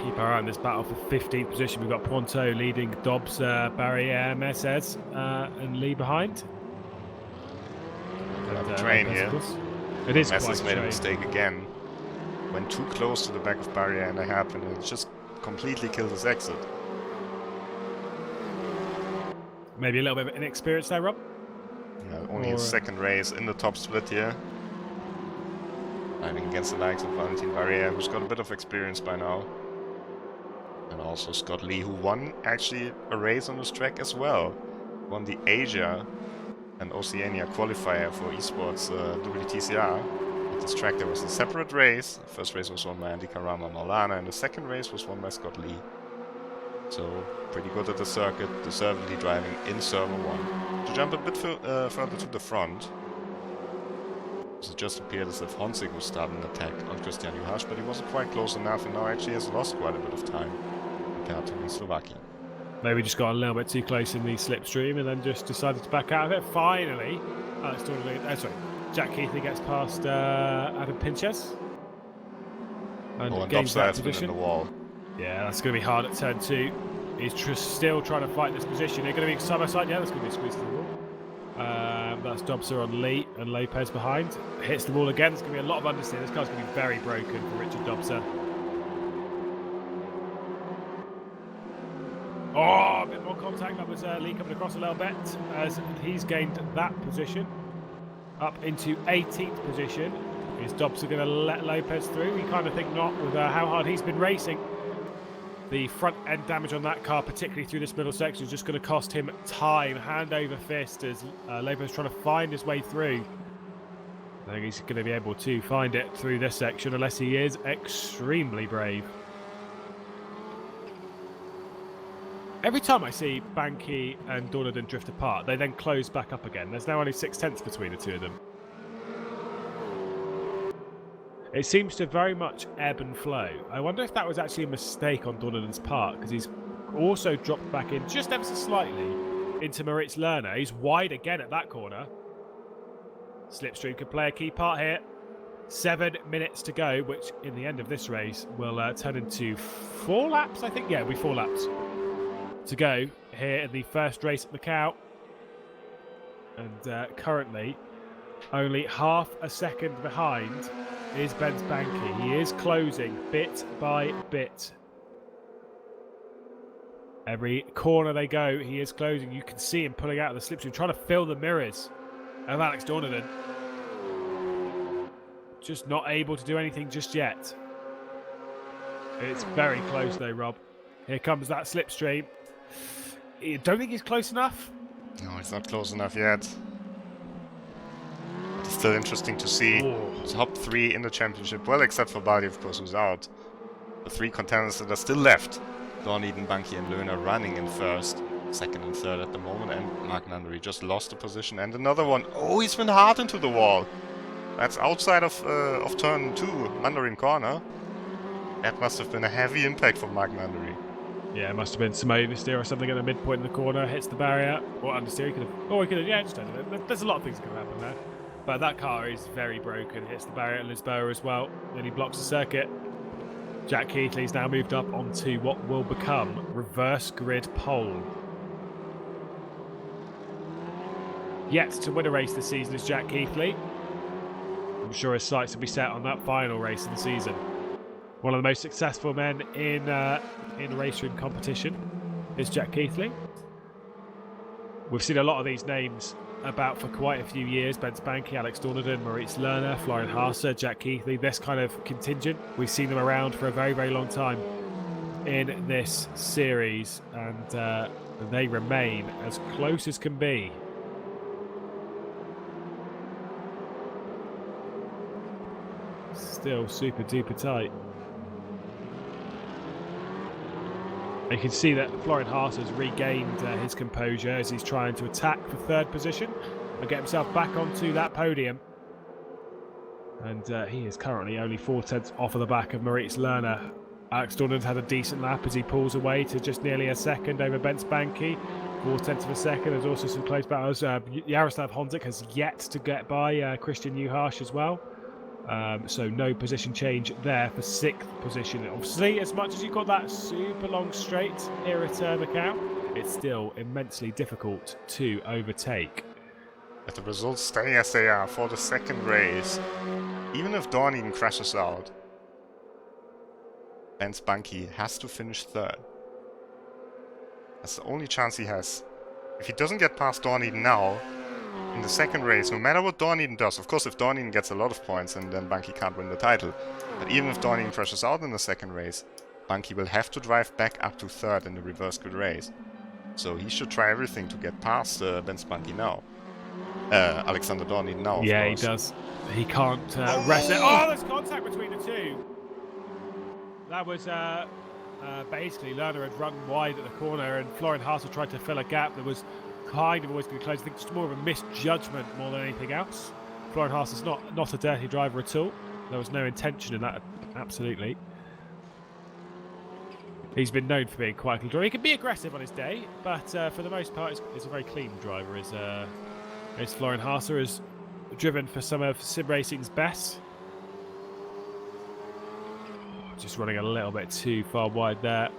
Keep our eye on this battle for 15th position. We've got Ponto leading Dobbs, Barrier, Mercedes, and Lee behind. Train here. It is Mercedes quite made a mistake again. Went too close to the back of Barrier and it happened. It just completely killed his exit. Maybe a little bit of inexperience there, Rob? Yeah, only his second race in the top split here. Driving against the likes of Valentin Barrier, who's got a bit of experience by now. And also Scott Lee, who won actually a race on this track as well. Won the Asia and Oceania qualifier for esports WTCR. At this track there was a separate race. The first race was won by Andy Karama Maulana, and the second race was won by Scott Lee. So pretty good at the circuit, deservedly driving in server 1. To jump a bit further to the front, it just appeared as if Honzig was starting an attack on Christian Juhasz, but he wasn't quite close enough, and now actually has lost quite a bit of time compared to the Slovakian. Maybe just got a little bit too close in the slipstream and then just decided to back out of it. Finally, Jack Keithley gets past Adam Pinches. And gains that position. In the wall. Yeah, that's going to be hard at turn 2. He's still trying to fight this position. They're going to be side by side. Yeah, that's going to be a squeeze to the wall. That's Dobser on Lee and Lopez behind. Hits the wall again. There's going to be a lot of understeer. This car's going to be very broken for Richard Dobser. Oh, a bit more contact. That was Lee coming across a little bit as he's gained that position. Up into 18th position. Is Dobser going to let Lopez through? We kind of think not with how hard he's been racing. The front end damage on that car, particularly through this middle section, is just going to cost him time, hand over fist, as Lopez trying to find his way through. I think he's going to be able to find it through this section, unless he is extremely brave. Every time I see Banky and Dornaden drift apart, they then close back up again. There's now only 6/10 between the two of them. It seems to very much ebb and flow. I wonder if that was actually a mistake on Dornaden's part, because he's also dropped back in just ever so slightly into Moritz Lerner. He's wide again at that corner. Slipstream could play a key part here. 7 minutes to go, which in the end of this race will turn into 4 laps, I think. Yeah, it'll be 4 laps to go here in the first race at Macau. And currently only half a second behind is Benz Banky. He is closing bit by bit. Every corner they go, he is closing. You can see him pulling out of the slipstream, trying to fill the mirrors of Alex Dornaden. Just not able to do anything just yet. It's very close though, Rob. Here comes that slipstream. You don't think he's close enough? No, he's not close enough yet. It's still interesting to see. Top 3 in the championship. Well, except for Baldi, of course, who's out. The 3 contenders that are still left. Dorneden, Banky and Löhner running in first, second and third at the moment. And Mark Nandori just lost a position. And another one. Oh, he's been hard into the wall. That's outside of turn 2, Mandarin corner. That must have been a heavy impact for Mark Nandori. Yeah, it must have been some oversteer or something at the midpoint in the corner. Hits the barrier. Or understeer. He could have. Yeah, just don't know. There's a lot of things that can happen there. But that car is very broken. Hits the barrier at Lisboa as well. Then he blocks the circuit. Jack Keithley's now moved up onto what will become reverse grid pole. yet to win a race this season is Jack Keithley. I'm sure his sights will be set on that final race of the season. One of the most successful men in RaceRoom competition is Jack Keithley. We've seen a lot of these names about for quite a few years. Ben Spanky, Alex Dornaden, Moritz Lerner, Florian Haase, Jack Keithley, this kind of contingent. We've seen them around for a very, very long time in this series, and they remain as close as can be. Still super duper tight. You can see that Florian Haase has regained his composure as he's trying to attack for third position and get himself back onto that podium. And he is currently only 4/10 off of the back of Moritz Lerner. Alex Dornan's had a decent lap as he pulls away to just nearly a second over Ben Spanky. 4/10 of a second. There's also some close battles. Jaroslav Honzik has yet to get by Christian Juhasz as well. So no position change there for 6th position. Obviously, as much as you've got that super long straight here at Macau, it's still immensely difficult to overtake. If the results stay as they are for the second race, even if Dorniden crashes out, Ben Spanky has to finish 3rd. That's the only chance he has. If he doesn't get past Dorniden now, in the second race, no matter what Dorniden does, of course if Dorniden gets a lot of points and then Spanky can't win the title, but even if Dorniden crashes out in the second race, Spanky will have to drive back up to 3rd in the reverse grid race. So he should try everything to get past Ben Spanky now. Alexander Dorniden now, of course. He does. He can't rest it. Oh, there's contact between the two. That was basically Lerner had run wide at the corner and Florian Haase tried to fill a gap that was kind of always going to close. I think it's more of a misjudgment more than anything else. Florian Haase is not a dirty driver at all. There was no intention in that, absolutely. He's been known for being quite a clean driver. He can be aggressive on his day, but for the most part, he's a very clean driver. Is Florian Haase has driven for some of sim racing's best. Just running a little bit too far wide there.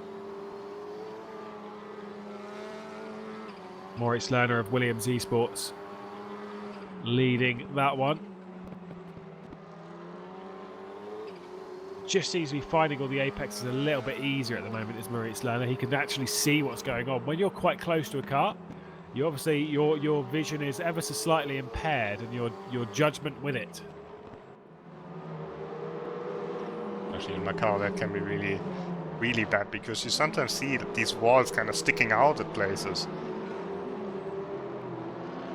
Moritz Lerner of Williams Esports leading that one. Just seems to be finding all the apexes a little bit easier at the moment as Moritz Lerner. He can actually see what's going on. When you're quite close to a car, you obviously your vision is ever so slightly impaired and your judgment with it. Actually in Macau that can be really, really bad because you sometimes see these walls kind of sticking out at places.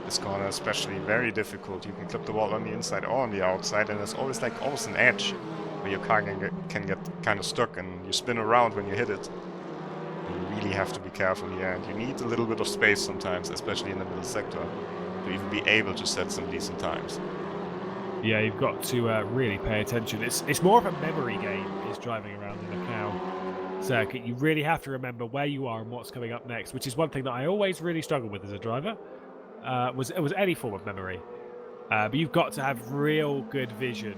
This corner especially very difficult. You can clip the wall on the inside or on the outside, and there's always like almost an edge where your car can get kind of stuck and you spin around when you hit it. You really have to be careful here, and you need a little bit of space sometimes, especially in the middle sector, to even be able to set some decent times. Yeah, you've got to really pay attention. It's more of a memory game is driving around the Macau circuit. You really have to remember where you are and what's coming up next, which is one thing that I always really struggle with as a driver. Was any form of memory, but you've got to have real good vision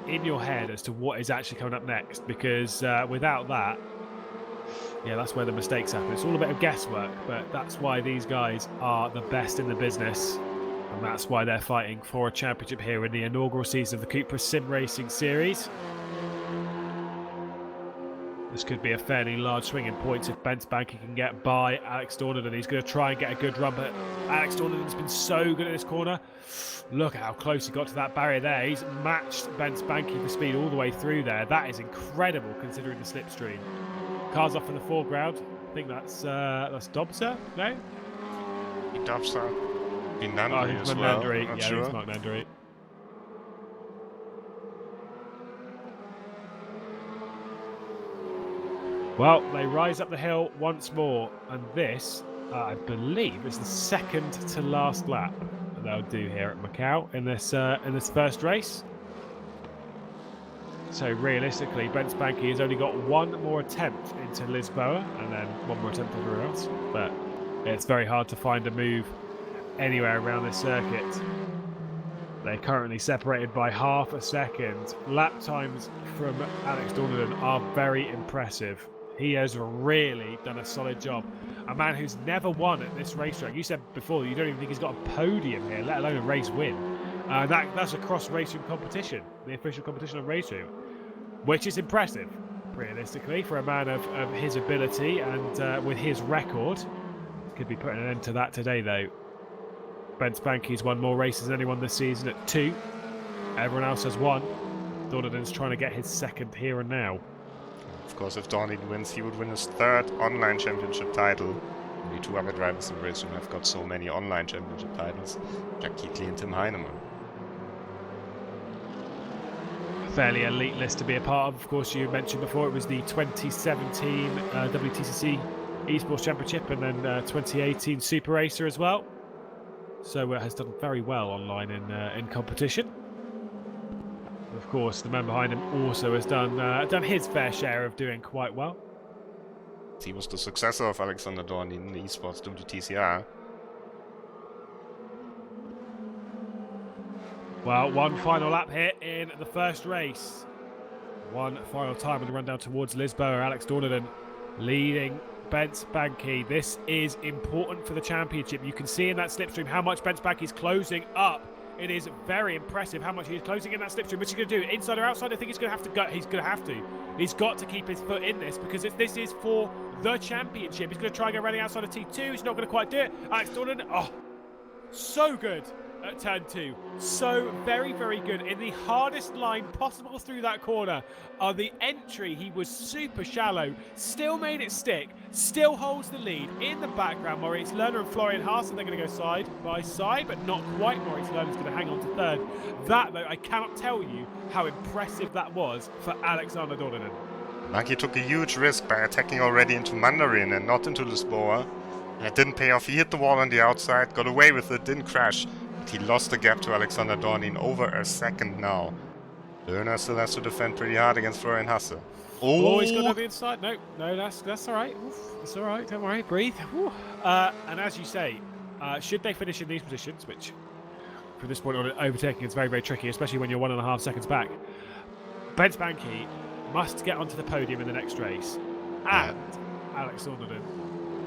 in your head as to what is actually coming up next, because without that, yeah, that's where the mistakes happen. It's all a bit of guesswork, but that's why these guys are the best in the business, and that's why they're fighting for a championship here in the inaugural season of the CUPRA Simracing Series. This could be a fairly large swing in points if Ben Spanky can get by Alex Dornaden. He's going to try and get a good run, but Alex Dornaden's been so good at this corner. Look at how close he got to that barrier there. He's matched Ben Spanky for speed all the way through there. That is incredible considering the slipstream. Car's off in the foreground. I think that's Dobser, no? Dobser. Nandri as well. Nandri. Yeah, sure. It's Mark Nandri. Well, they rise up the hill once more, and this, I believe, is the second to last lap that they'll do here at Macau in this first race. So realistically, Ben Spanky has only got one more attempt into Lisboa, and then one more attempt everywhere else. But it's very hard to find a move anywhere around this circuit. They're currently separated by half a second. Lap times from Alex Dornaden are very impressive. He has really done a solid job. A man who's never won at this racetrack. You said before you don't even think he's got a podium here, let alone a race win. That's across RaceRoom competition, the official competition on RaceRoom, which is impressive, realistically, for a man of his ability and with his record. Could be putting an end to that today, though. Ben Spanky's won more races than anyone this season at 2. Everyone else has 1. Dornaden's trying to get his 2nd here and now. Of course, if Dornaden wins, he would win his 3rd online championship title. The 2 other drivers in RaceRoom have got so many online championship titles. Jack Keighley and Tim Heinemann. Fairly elite list to be a part of course, you mentioned before it was the 2017 WTCC Esports Championship and then 2018 Super Racer as well. So has done very well online in competition. Of course, the man behind him also has done his fair share of doing quite well. He was the successor of Alexander Dornaden in the Esports WTCR. Well, one final lap here in the first race. One final time on the run down towards Lisboa. Alex Dornaden leading Ben Spanky. This is important for the championship. You can see in that slipstream how much Ben Spanky's closing up. It is very impressive how much he's closing in that slipstream. What's he going to do? Inside or outside? I think he's going to have to go. He's going to have to. He's got to keep his foot in this because this is for the championship. He's going to try and go around the outside of T2. He's not going to quite do it. Alex Dornaden, oh, so good at turn 2. So very, very good. In the hardest line possible through that corner. On the entry, he was super shallow. Still made it stick. Still holds the lead. In the background, Maurice Lerner and Florian Haase, they're going to go side by side, but not quite. Maurice Lerner's going to hang on to 3rd. That, though, I cannot tell you how impressive that was for Alexander Dornaden. Lucky took a huge risk by attacking already into Mandarin and not into Lisboa. And it didn't pay off. He hit the wall on the outside, got away with it, didn't crash. He lost the gap to Alexander Dornaden over a second now. Lerner still has to defend pretty hard against Florian Haase. Oh, he's gone down the inside. No, that's all right. It's all right. Don't worry. Breathe. And as you say, should they finish in these positions, which from this point on, overtaking is very, very tricky, especially when you're 1.5 seconds back. Ben Spanky must get onto the podium in the next race, and Alex Dornaden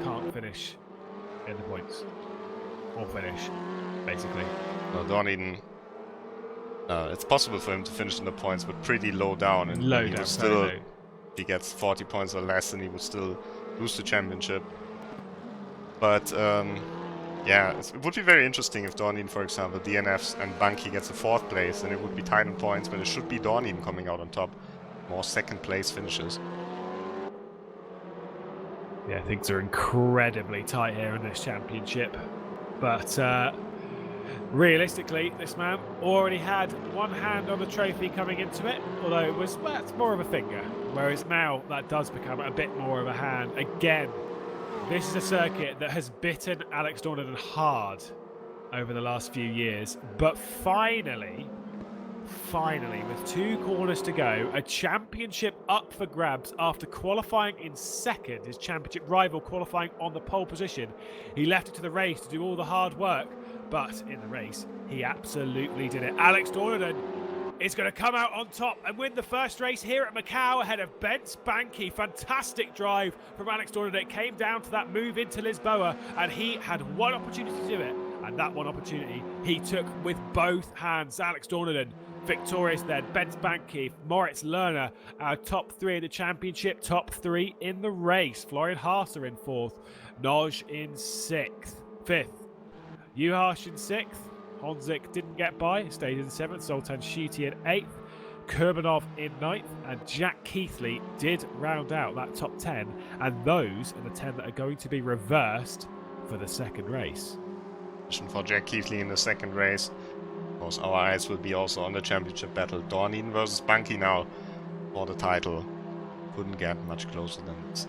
can't finish in the points or finish. Basically. Well, Dornaden, it's possible for him to finish in the points, but pretty low down. And low he down, will still, if he gets 40 points or less, then he will still lose the championship. But yeah, it would be very interesting if Dornaden, for example, DNFs and Banky gets a 4th place, and it would be tied in points, but it should be Dornaden coming out on top. More 2nd place finishes. Yeah, things are incredibly tight here in this championship. But realistically, this man already had one hand on the trophy coming into it, although it was, well, it's more of a finger. Whereas now that does become a bit more of a hand. Again, this is a circuit that has bitten Alex Dornaden hard over the last few years. But finally, with 2 corners to go, a championship up for grabs after qualifying in 2nd, his championship rival qualifying on the pole position. He left it to the race to do all the hard work, but in the race, he absolutely did it. Alex Dornaden is going to come out on top and win the first race here at Macau ahead of Ben Spanky. Fantastic drive from Alex Dornaden. It came down to that move into Lisboa, and he had one opportunity to do it, and that one opportunity he took with both hands. Alex Dornaden victorious then. Ben Spanky, Moritz Lerner, our top 3 in the championship, top 3 in the race. Florian Haase in 4th, Noj in 5th, Juhas in 6th, Honzik didn't get by, stayed in 7th, Zoltan Shiti in 8th, Kurbanov in 9th, and Jack Keighley did round out that top 10, and those are the 10 that are going to be reversed for the 2nd race. For Jack Keighley in the 2nd race. Of course, our eyes will be also on the championship battle. Dornaden versus Banky now for the title. Couldn't get much closer than this.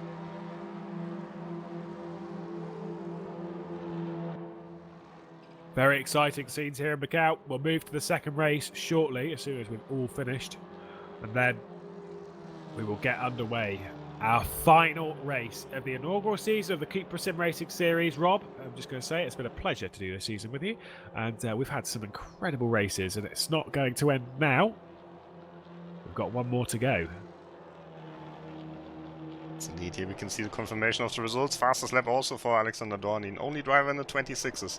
Very exciting scenes here in Macau. We'll move to the 2nd race shortly, as soon as we've all finished. And then we will get underway. Our final race of the inaugural season of the CUPRA Simracing Series. Rob, I'm just going to say it's been a pleasure to do this season with you. And we've had some incredible races, and it's not going to end now. We've got one more to go. Yes, indeed, here we can see the confirmation of the results. Fastest lap also for Alexander Dornin. Only driver in the 26s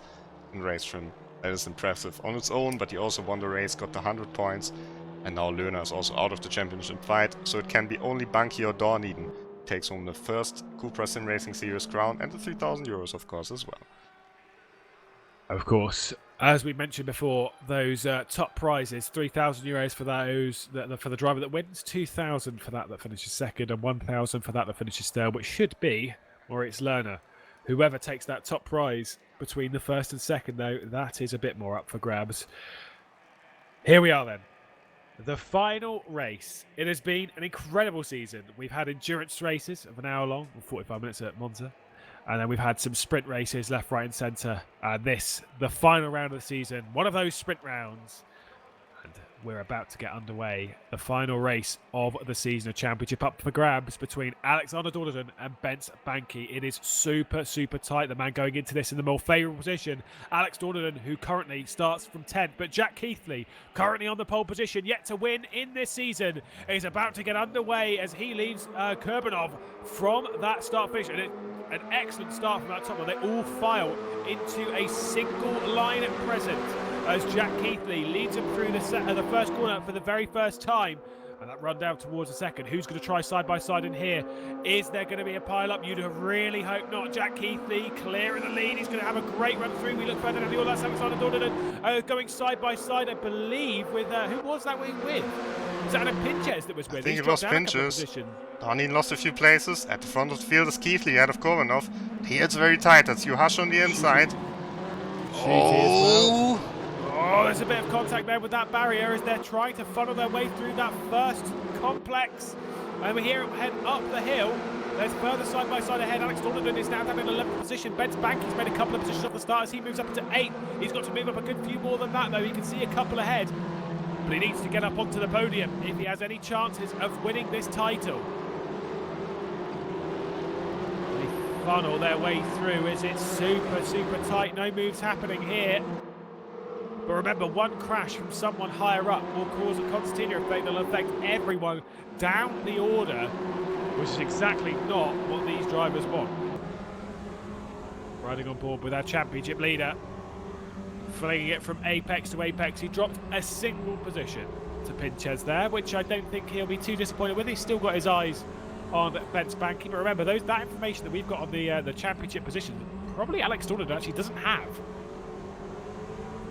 in RaceRoom. That is impressive on its own, but he also won the race, got the 100 points. And now Löhner is also out of the championship fight, so it can be only Banki or Dornin takes home the first CUPRA Simracing Series crown and the 3,000 euros, of course, as well. Of course, as we mentioned before, those top prizes, 3,000 euros for those for the driver that wins, 2,000 for that finishes second, and 1,000 for that finishes third, which should be Moritz Löhner. Whoever takes that top prize between the first and second, though, that is a bit more up for grabs. Here we are then. The final race. It has been an incredible season. We've had endurance races of an hour long, or 45 minutes at Monza. And then we've had some sprint races left, right and centre. And this, the final round of the season, one of those sprint rounds. And we're about to get underway. The final race of the season, a championship up for grabs between Alexander Dornin and Bence Banki. It is super, super tight. The man going into this in the more favourable position, Alex Dornin, who currently starts from 10th. But Jack Keithley, currently on the pole position, yet to win in this season, is about to get underway as he leads Kurbanov from that start finish. And an excellent start from that top one. They all file into a single line at present as Jack Keithley leads him through the first corner for the very first time. And that run down towards the second. Who's going to try side by side in here? Is there going to be a pile up? You'd have really hoped not. Jack Keithley clearing the lead. He's going to have a great run through. We look further down the order. That's Alexander Dornin going side by side, I believe, with who was that with? Was that Adam Pinches that was with? I think it was Pinches. Dornin lost a few places. At the front of the field is Keithley ahead of Kurbanov. Here it's very tight. That's Juhasz on the inside. Oh! Oh, there's a bit of contact there with that barrier as they're trying to funnel their way through that first complex. And we hear him head up the hill. There's further side by side ahead. Alex Dornin is now down in 11th position. Bence Banki's made a couple of positions off the start as he moves up into 8th. He's got to move up a good few more than that, though. He can see a couple ahead. But he needs to get up onto the podium if he has any chances of winning this title. They funnel their way through as it's super, super tight. No moves happening here. But remember, one crash from someone higher up will cause a concertina effect that will affect everyone down the order, which is exactly not what these drivers want. Riding on board with our championship leader, flinging it from apex to apex. He dropped a single position to Pinches there, which I don't think he'll be too disappointed with. He's still got his eyes on Bence Banki. But remember, that information that we've got on the championship position, probably Alex Dornin actually doesn't have.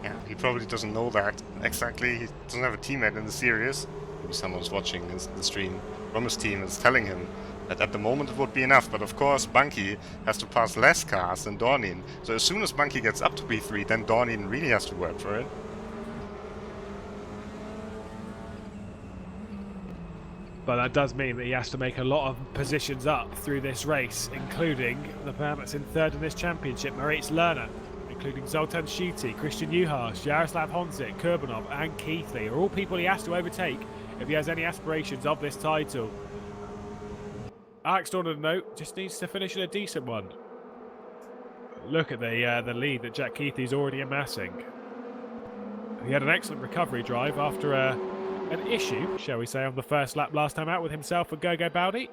Yeah, he probably doesn't know that exactly. He doesn't have a teammate in the series. Maybe someone's watching the stream from his team is telling him that at the moment it would be enough. But of course, Banki has to pass less cars than Dornin. So as soon as Banki gets up to P3, then Dornin really has to work for it. But that does mean that he has to make a lot of positions up through this race, including the man that's in third in this championship, Moritz Löhner, including Zoltan Schutte, Christian Juhasz, Jaroslav Honzik, Kurbanov and Keithley are all people he has to overtake if he has any aspirations of this title. Alex Dornin, though, just needs to finish in a decent one. Look at the lead that Jack Keithley's already amassing. He had an excellent recovery drive after an issue, shall we say, on the first lap last time out with himself and Gogo Baldi.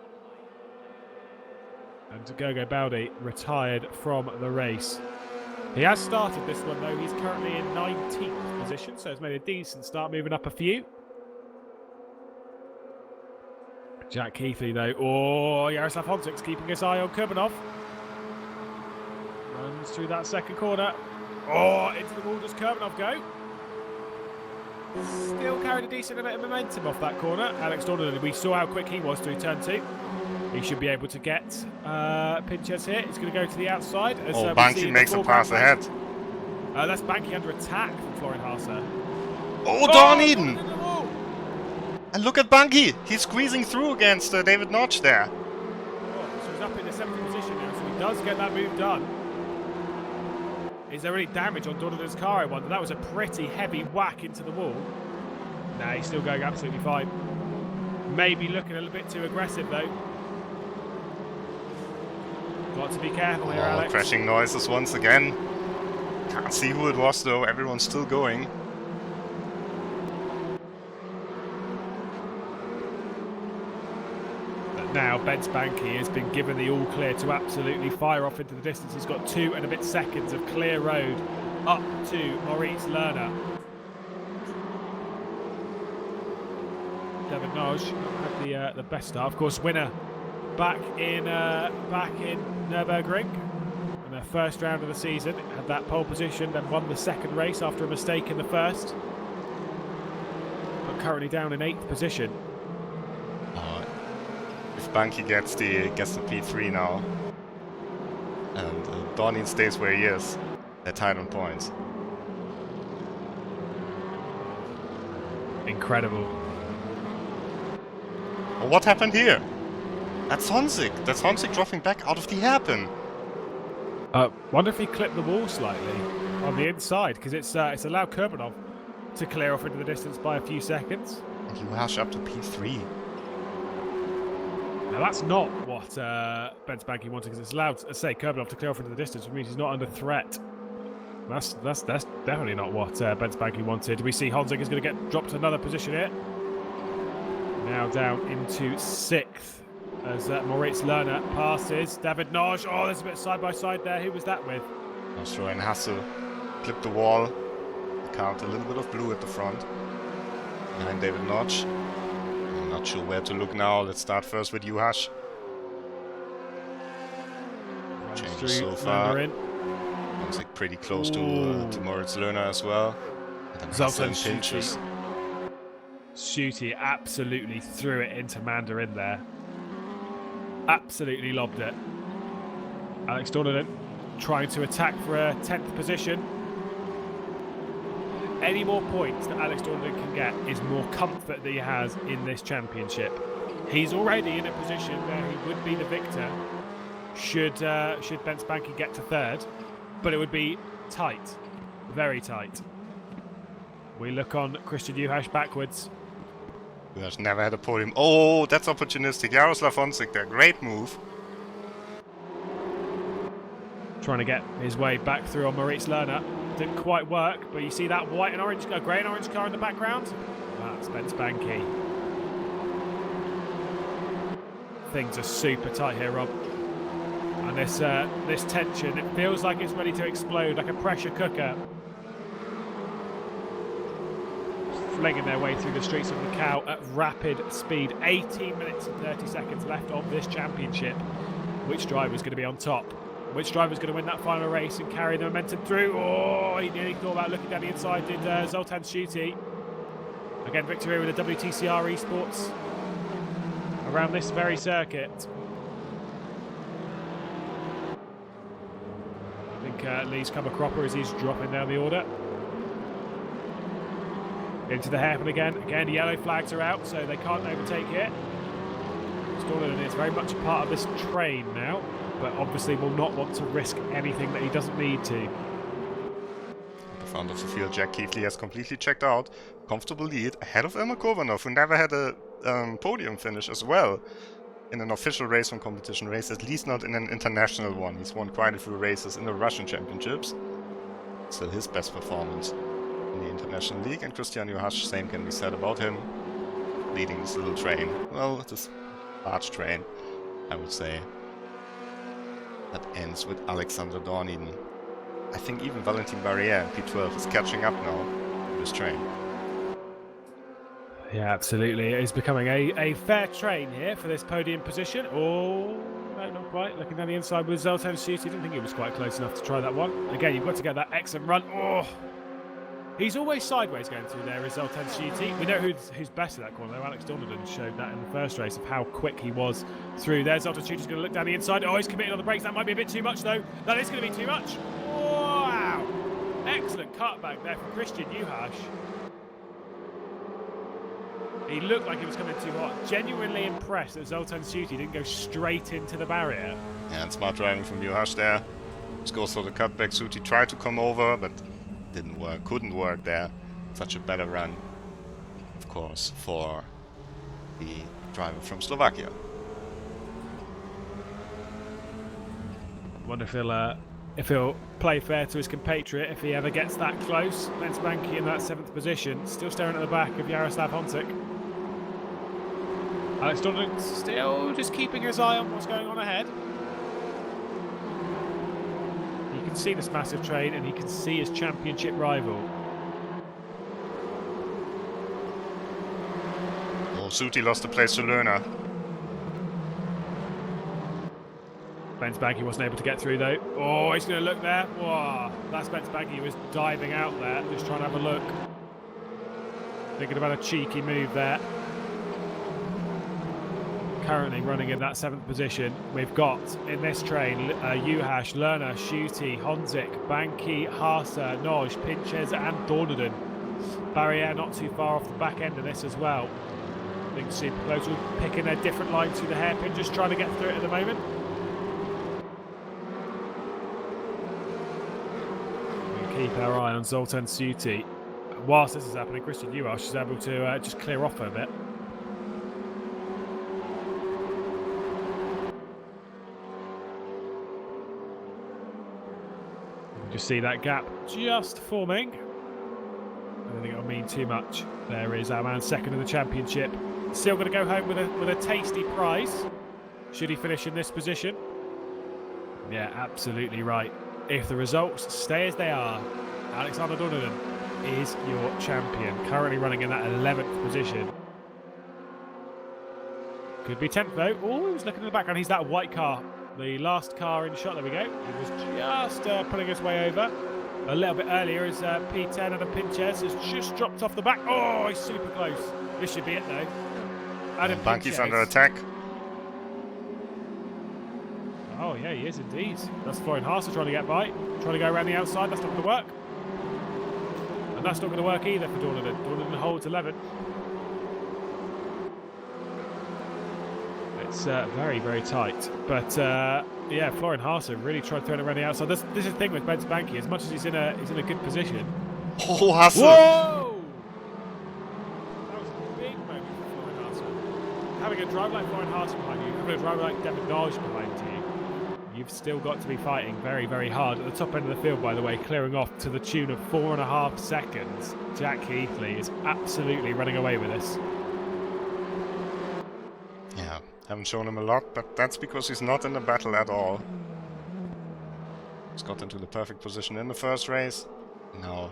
And Gogo Baldi retired from the race. He has started this one, though. He's currently in 19th position, so he's made a decent start, moving up a few. Jack Keithley, though. Oh, Jaroslav Honzik's keeping his eye on Kurbanov. Runs through that second corner. Oh, into the wall does Kurbanov go. Still carried a decent amount of momentum off that corner. Alex Dornin, we saw how quick he was through turn 2. He should be able to get Pinches here. He's going to go to the outside. As, Banki makes a pass ahead. That's Banki under attack from Florian Haase. Oh, Dornin! And look at Banki! He's squeezing through against David Notch there. Oh, so he's up in the 7th position now, so he does get that move done. Is there any damage on Dornin's car, I wonder? That was a pretty heavy whack into the wall. Nah, he's still going absolutely fine. Maybe looking a little bit too aggressive, though. Got to be careful here, Alex. Crashing noises once again. Can't see who it was, though. Everyone's still going. But now Ben Spanky has been given the all clear to absolutely fire off into the distance. He's got 2 and a bit seconds of clear road up to Maurice Lerner. David Noj had the best start. Of course, winner back in Nürburgring in their first round of the season. Had that pole position, then won the second race after a mistake in the first. But currently down in 8th position. If Banky gets the P3 now, and Dornin stays where he is, they're tied on points. Incredible. Oh, what happened here? That's Honzik. That's Honzik dropping back out of the hairpin. Wonder if he clipped the wall slightly on the inside, because it's allowed Kurbanov to clear off into the distance by a few seconds. And Juháš up to P3. Now that's not what Ben Spanky wanted, because it's allowed, say, Kurbanov to clear off into the distance, which means he's not under threat. That's definitely not what Ben Spanky wanted. We see Honzik is going to get dropped to another position here. Now down into 6th as Maurice Lerner passes. David Noj. Oh, there's a bit side by side there. Who was that with? Nostro Hassel clipped the wall. The car with a little bit of blue at the front. Behind David Noj. I'm not sure where to look now. Let's start first with Juháš. Change so far. Honzik pretty close to Maurice Lerner as well. And then Hassel pinches. Shooty absolutely threw it into Mandarin there. Absolutely lobbed it. Alex Dornan trying to attack for a 10th position. Any more points that Alex Dornan can get is more comfort that he has in this championship. He's already in a position where he would be the victor should Ben Spanky get to 3rd, but it would be tight, very tight. We look on Christian Juháš backwards. Juháš never had a podium. Oh, that's opportunistic. Jaroslav Honzik there. Great move. Trying to get his way back through on Maurice Lerner. Didn't quite work, but you see that grey and orange car in the background? That's Ben Spanky. Things are super tight here, Rob. And this tension, it feels like it's ready to explode, like a pressure cooker. Flinging their way through the streets of Macau at rapid speed. 18 minutes and 30 seconds left of this championship. Which driver's going to be on top? Which driver's going to win that final race and carry the momentum through? Oh, he nearly thought about looking down the inside, did Zoltan Shooty. Again, victory with the WTCR Esports around this very circuit. I think Lee's come a cropper as he's dropping down the order. Into the hairpin again. Again, yellow flags are out, so they can't overtake it. Stalin is very much a part of this train now, but obviously will not want to risk anything that he doesn't need to. At the front of the field, Jack Keithley has completely checked out. Comfortable lead ahead of Ilmar Kovanov, who never had a podium finish as well in an official RaceRoom competition race, at least not in an international one. He's won quite a few races in the Russian championships. Still his best performance in the International League, and Christian Juháš, same can be said about him, leading this little train. Well, this large train, I would say. That ends with Alexander Dornin. I think even Valentin Barrière in P12 is catching up now to this train. Yeah, absolutely. It is becoming a fair train here for this podium position. Oh, no, not quite. Looking down the inside with Zoltan Shooty. Didn't think he was quite close enough to try that one. Again, you've got to get that excellent run. Oh, he's always sideways going through there, is Zoltan Shooty. We know who's best at that corner, though. Alex Donovan showed that in the first race of how quick he was through there. Zoltan Shooty's going to look down the inside. Oh, he's committed on the brakes. That might be a bit too much, though. That is going to be too much. Wow. Excellent cutback there from Christian Juháš. He looked like he was coming too hot. Genuinely impressed that Zoltan Shooty didn't go straight into the barrier. Yeah, and smart driving from Juháš there. Just goes for the cutback. Shooty tried to come over, but didn't work. Couldn't work there. Such a better run, of course, for the driver from Slovakia. Wonder if he'll play fair to his compatriot if he ever gets that close. Ben Spanky in that 7th position, still staring at the back of Jaroslav Honzik. Alex Donovan still just keeping his eye on what's going on ahead. You can see this massive train and he can see his championship rival. Oh, Suti lost the place to Lerner. Benz Banky wasn't able to get through though. Oh, he's going to look there. Whoa, that's Benz Banky. He was diving out there, just trying to have a look. Thinking about a cheeky move there. Currently running in that 7th position. We've got in this train Juhas, Lerner, Schutte, Honzik, Banky, Haase, Noj, Pinches and Dornaden. Barriere not too far off the back end of this as well. I think super close. We're picking a different line to the hairpin, just trying to get through it at the moment. We'll keep our eye on Zoltan Schutte. Whilst this is happening, Christian Juhas is able to just clear off a bit. Just see that gap just forming. I don't think it'll mean too much. There is our man second in the championship. Still going to go home with a tasty prize. Should he finish in this position? Yeah, absolutely right. If the results stay as they are, Alexander Donovan is your champion. Currently running in that 11th position. Could be 10th though. Oh, he was looking in the background. He's that white car. The last car in shot, there we go. He was just pulling his way over. A little bit earlier as P10 Adam Pinches has just dropped off the back. Oh, he's super close. This should be it though. Adam Banky's under attack. Oh yeah, he is indeed. That's Florian Haase trying to get by. Trying to go around the outside, that's not going to work. And that's not going to work either for Dornaden. Dornaden holds 11. It's very, very tight. But yeah, Florian Haase really tried throwing it around the outside. This is the thing with Benz Banky. As much as he's in a good position. Oh, Haase! Whoa! That was a big moment for Florian Haase. Having a driver like Florian Haase behind you, having a driver like Devin Dodge behind you, you've still got to be fighting very, very hard. At the top end of the field, by the way, clearing off to the tune of 4.5 seconds. Jack Heathley is absolutely running away with this. Yeah. Haven't shown him a lot, but that's because he's not in the battle at all. He's got into the perfect position in the first race. Now,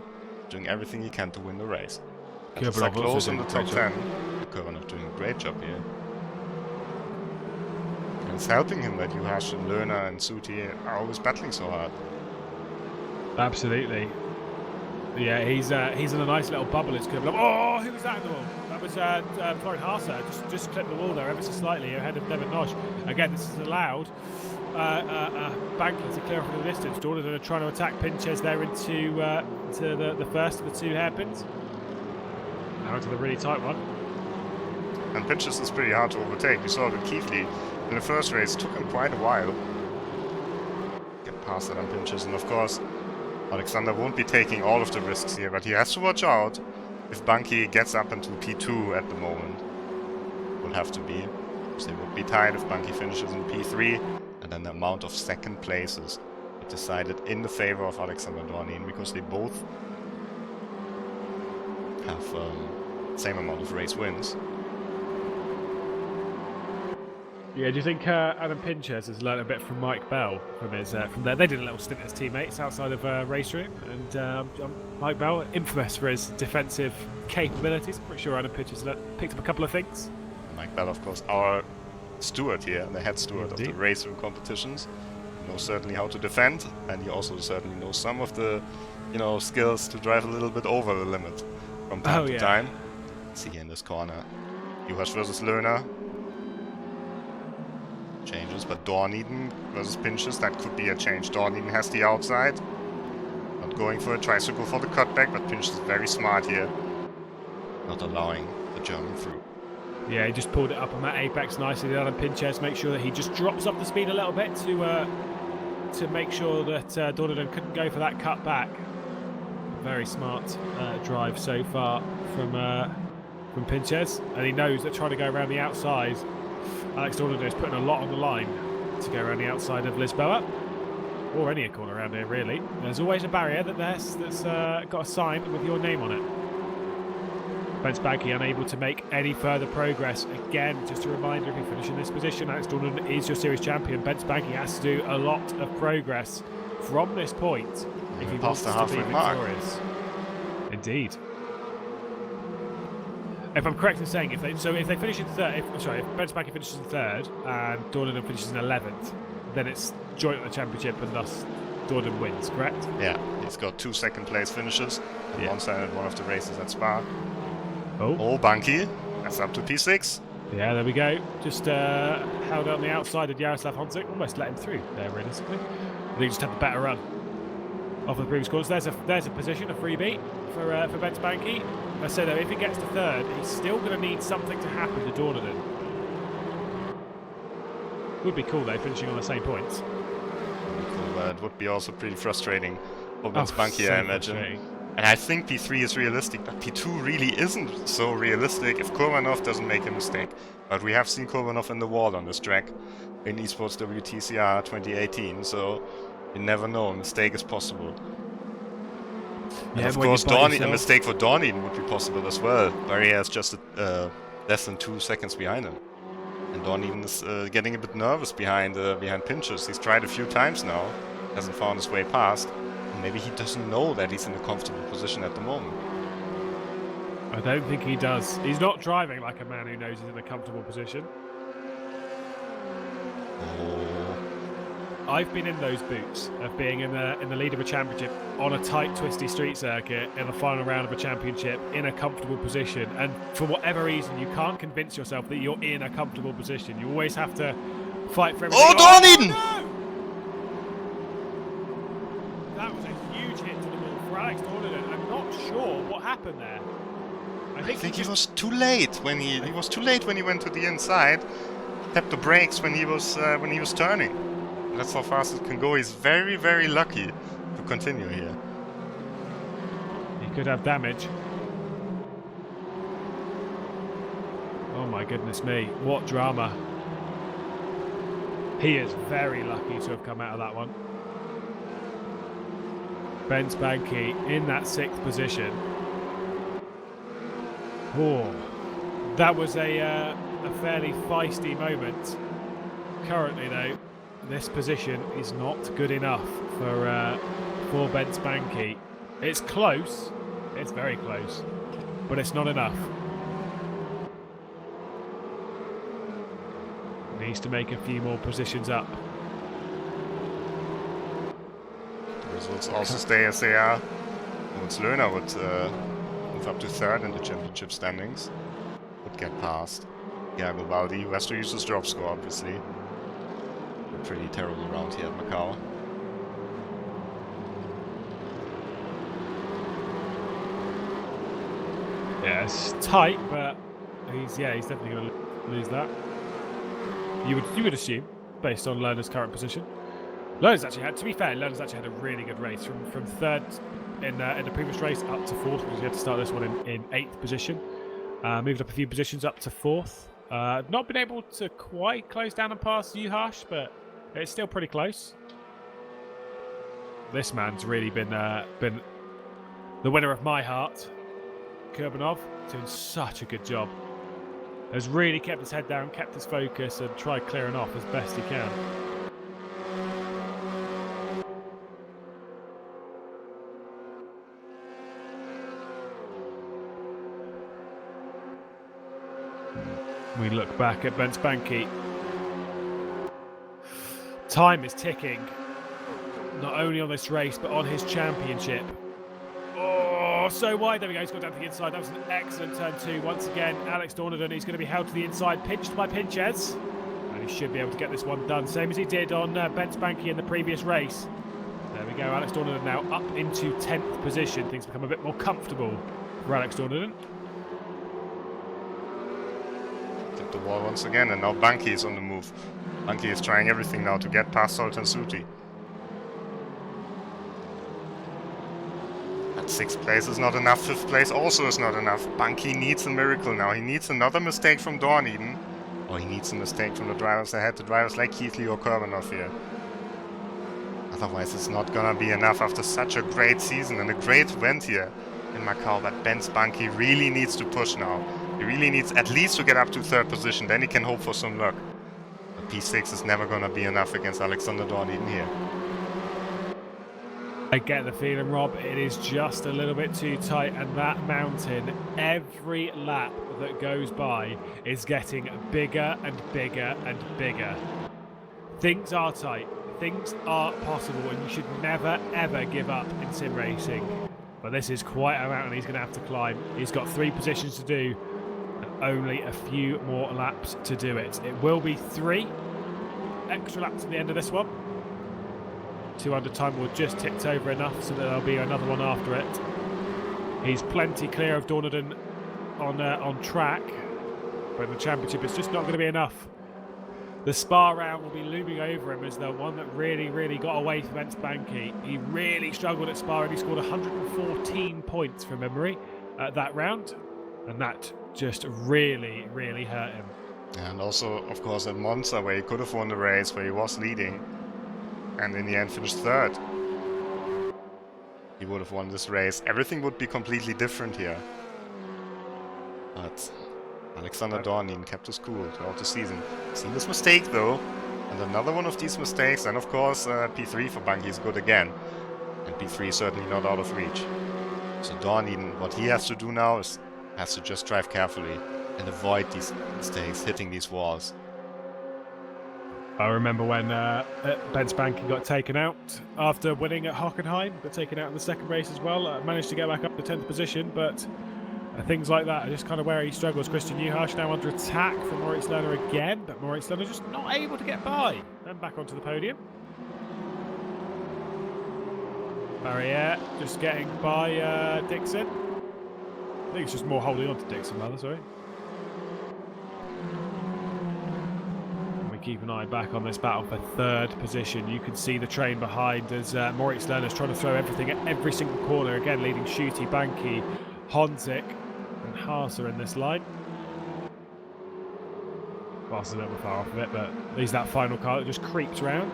doing everything he can to win the race. It's like close in the top 10. Kurbanov doing a great job here. And it's helping him that Juhas and Lerner and Suti are always battling so hard. Absolutely. Yeah, he's in a nice little bubble. It's Kurbanov. Oh, who was that in the wall? That was Florian Haase. Just clipped the wall there ever so slightly ahead of Devin Nosh. Again, this is allowed Banky to clear off in the distance. Dornaden are trying to attack Pinches there into the first of the two hairpins. Now into the really tight one. And Pinches is pretty hard to overtake. We saw that Keithley in the first race took him quite a while. Get past that on Pinches, and of course Alexander won't be taking all of the risks here, but he has to watch out. If Banky gets up into P2 at the moment, will have to be. So they would be tied if Banky finishes in P3, and then the amount of second places is decided in the favor of Alexander Dornin, because they both have the same amount of race wins. Yeah, do you think Adam Pinches has learned a bit from Mike Bell from there? They did a little stint as teammates outside of RaceRoom, and Mike Bell, infamous for his defensive capabilities. I'm pretty sure Adam Pinches picked up a couple of things. Mike Bell, of course, our steward here, the head steward of the RaceRoom competitions. He knows certainly how to defend, and he also certainly knows some of the, skills to drive a little bit over the limit from time to time. Let's see here in this corner, Juhas versus Lerner. Changes, but Dornaden versus Pinches, that could be a change. Dornaden has the outside, not going for it, tries to go for the cutback, but Pinches is very smart here, not allowing the German through. Yeah, he just pulled it up on that apex nicely there on Pinches, make sure that he just drops up the speed a little bit to make sure that Dornaden couldn't go for that cutback. Very smart drive so far from Pinches, and he knows that trying to go around the outside, Alex Dornaden is putting a lot on the line to go around the outside of Lisboa, or any corner around here really. There's always a barrier that's got a sign with your name on it. Ben Spanky unable to make any further progress. Again, just a reminder, if you finish in this position, Alex Dornan is your series champion. Ben Spanky has to do a lot of progress from this point if he wants to be victorious. Indeed. If I'm correct in saying, if they finish in third, if Ben Spanky finishes in third and Dornan finishes in 11th, then it's joint at the championship and thus Dornan wins, correct? Yeah, he's got 2 second-place finishes. Monza at one of the races at Spa. Oh, Bunky. That's up to P6. Yeah, there we go. Just held on the outside of Jaroslav Honzik. Almost let him through there, realistically. They just had the better run off of the previous course. There's a position, a freebie for Ben Spanky. I said though, if he gets to third, he's still going to need something to happen to Dornan. Would be cool though, finishing on the same points. Cool, but it would be also pretty frustrating for Ben Spanky, I imagine. And I think P3 is realistic, but P2 really isn't so realistic if Kurbanov doesn't make a mistake. But we have seen Kurbanov in the wall on this track in Esports WTCR 2018, so you never know, a mistake is possible. And of course, a mistake for Dornan would be possible as well, where he has just less than 2 seconds behind him. And Dornan is getting a bit nervous behind pinches. He's tried a few times now, hasn't found his way past. Maybe he doesn't know that he's in a comfortable position at the moment. I don't think he does. He's not driving like a man who knows he's in a comfortable position. Oh. I've been in those boots of being in the lead of a championship on a tight, twisty street circuit in the final round of a championship in a comfortable position, and for whatever reason you can't convince yourself that you're in a comfortable position. You always have to fight for everything. Oh, Dornan! No! That was a huge hit to the ball for Alex Dornan. I'm not sure what happened there. I think he was too late when he was too late when he went to the inside. Tapped the brakes when he was turning. That's how fast it can go. He's very, very lucky to continue here. He could have damage. Oh my goodness me, what drama. He is very lucky to have come out of that one. Ben Spanky in that 6th position. Oh, that was a fairly feisty moment. Currently though, this position is not good enough for Ben Spanky. It's close, it's very close, but it's not enough. Needs to make a few more positions up. The results also stay as they are. Moritz Löhner would move up to 3rd in the championship standings. Would get past Iago Baldi, who has to use his drop score, obviously. A pretty terrible round here at Macau. Yeah, it's tight, but he's definitely going to lose that. You would assume, based on Lerner's current position. Lerner's actually had, to be fair, Lerner's actually had a really good race from 3rd in the previous race up to 4th, because he had to start this one in 8th position. Moved up a few positions up to 4th. Not been able to quite close down and pass Juhasz, but it's still pretty close. This man's really been the winner of my heart. Kurbanov doing such a good job. Has really kept his head down, kept his focus, and tried clearing off as best he can. We look back at Ben Spanky. Time is ticking, not only on this race, but on his championship. Oh, so wide. There we go. He's got down to the inside. That was an excellent turn 2. Once again, Alex Dornan, he's going to be held to the inside, pinched by Pinches. And he should be able to get this one done, same as he did on Ben Spanky in the previous race. There we go. Alex Dornan now up into 10th position. Things become a bit more comfortable for Alex Dornan. Hit the wall once again, and now Bunky is on the move. Bunky is trying everything now to get past Sultan Suti. But 6th place is not enough, 5th place also is not enough. Bunky needs a miracle now. He needs another mistake from Dornan. Or he needs a mistake from the drivers ahead, the drivers like Keithley or Kurbanov here. Otherwise it's not gonna be enough after such a great season and a great event here in Macau, but Ben Spunky really needs to push now. He really needs at least to get up to 3rd position, then he can hope for some luck. But P6 is never gonna be enough against Alexander Dorniden here. I get the feeling, Rob, it is just a little bit too tight, and that mountain, every lap that goes by is getting bigger and bigger and bigger. Things are tight, things are possible, and you should never ever give up in sim racing. But this is quite a mountain he's going to have to climb. He's got 3 positions to do and only a few more laps to do it. It will be 3 extra laps at the end of this one. 200 time will just ticked over enough so that there'll be another one after it. He's plenty clear of Dorniden on track, but in the championship it's just not going to be enough. The Spa round will be looming over him as the one that really got away from Ben Spunky. He really struggled at Spa and he scored 114 points from memory at that round, and that just really hurt him. And also, of course, at Monza, where he could have won the race, where he was leading, and in the end finished 3rd. He would have won this race. Everything would be completely different here. But Alexander Dorniden kept his cool throughout the season. Seen this mistake though, and another one of these mistakes, and of course P3 for Bunky is good again. And P3 is certainly not out of reach. So Dorniden, what he has to do now is has to just drive carefully and avoid these mistakes, hitting these walls. I remember when Ben Spunky got taken out after winning at Hockenheim, got taken out in the second race as well. Managed to get back up to 10th position, but things like that are just kind of where he struggles. Christian Juhasz now under attack from Moritz Lerner again, but Moritz Lerner just not able to get by. And back onto the podium. Barriere just getting by Dixon. I think it's just more holding on to Dixon, rather, sorry. Keep an eye back on this battle for 3rd position. You can see the train behind as Moritz Lerner's trying to throw everything at every single corner. Again, leading Schutte, Banky, Honzik and Haas are in this line. Haas is a little bit far off of it, but he's that final car that just creeps round.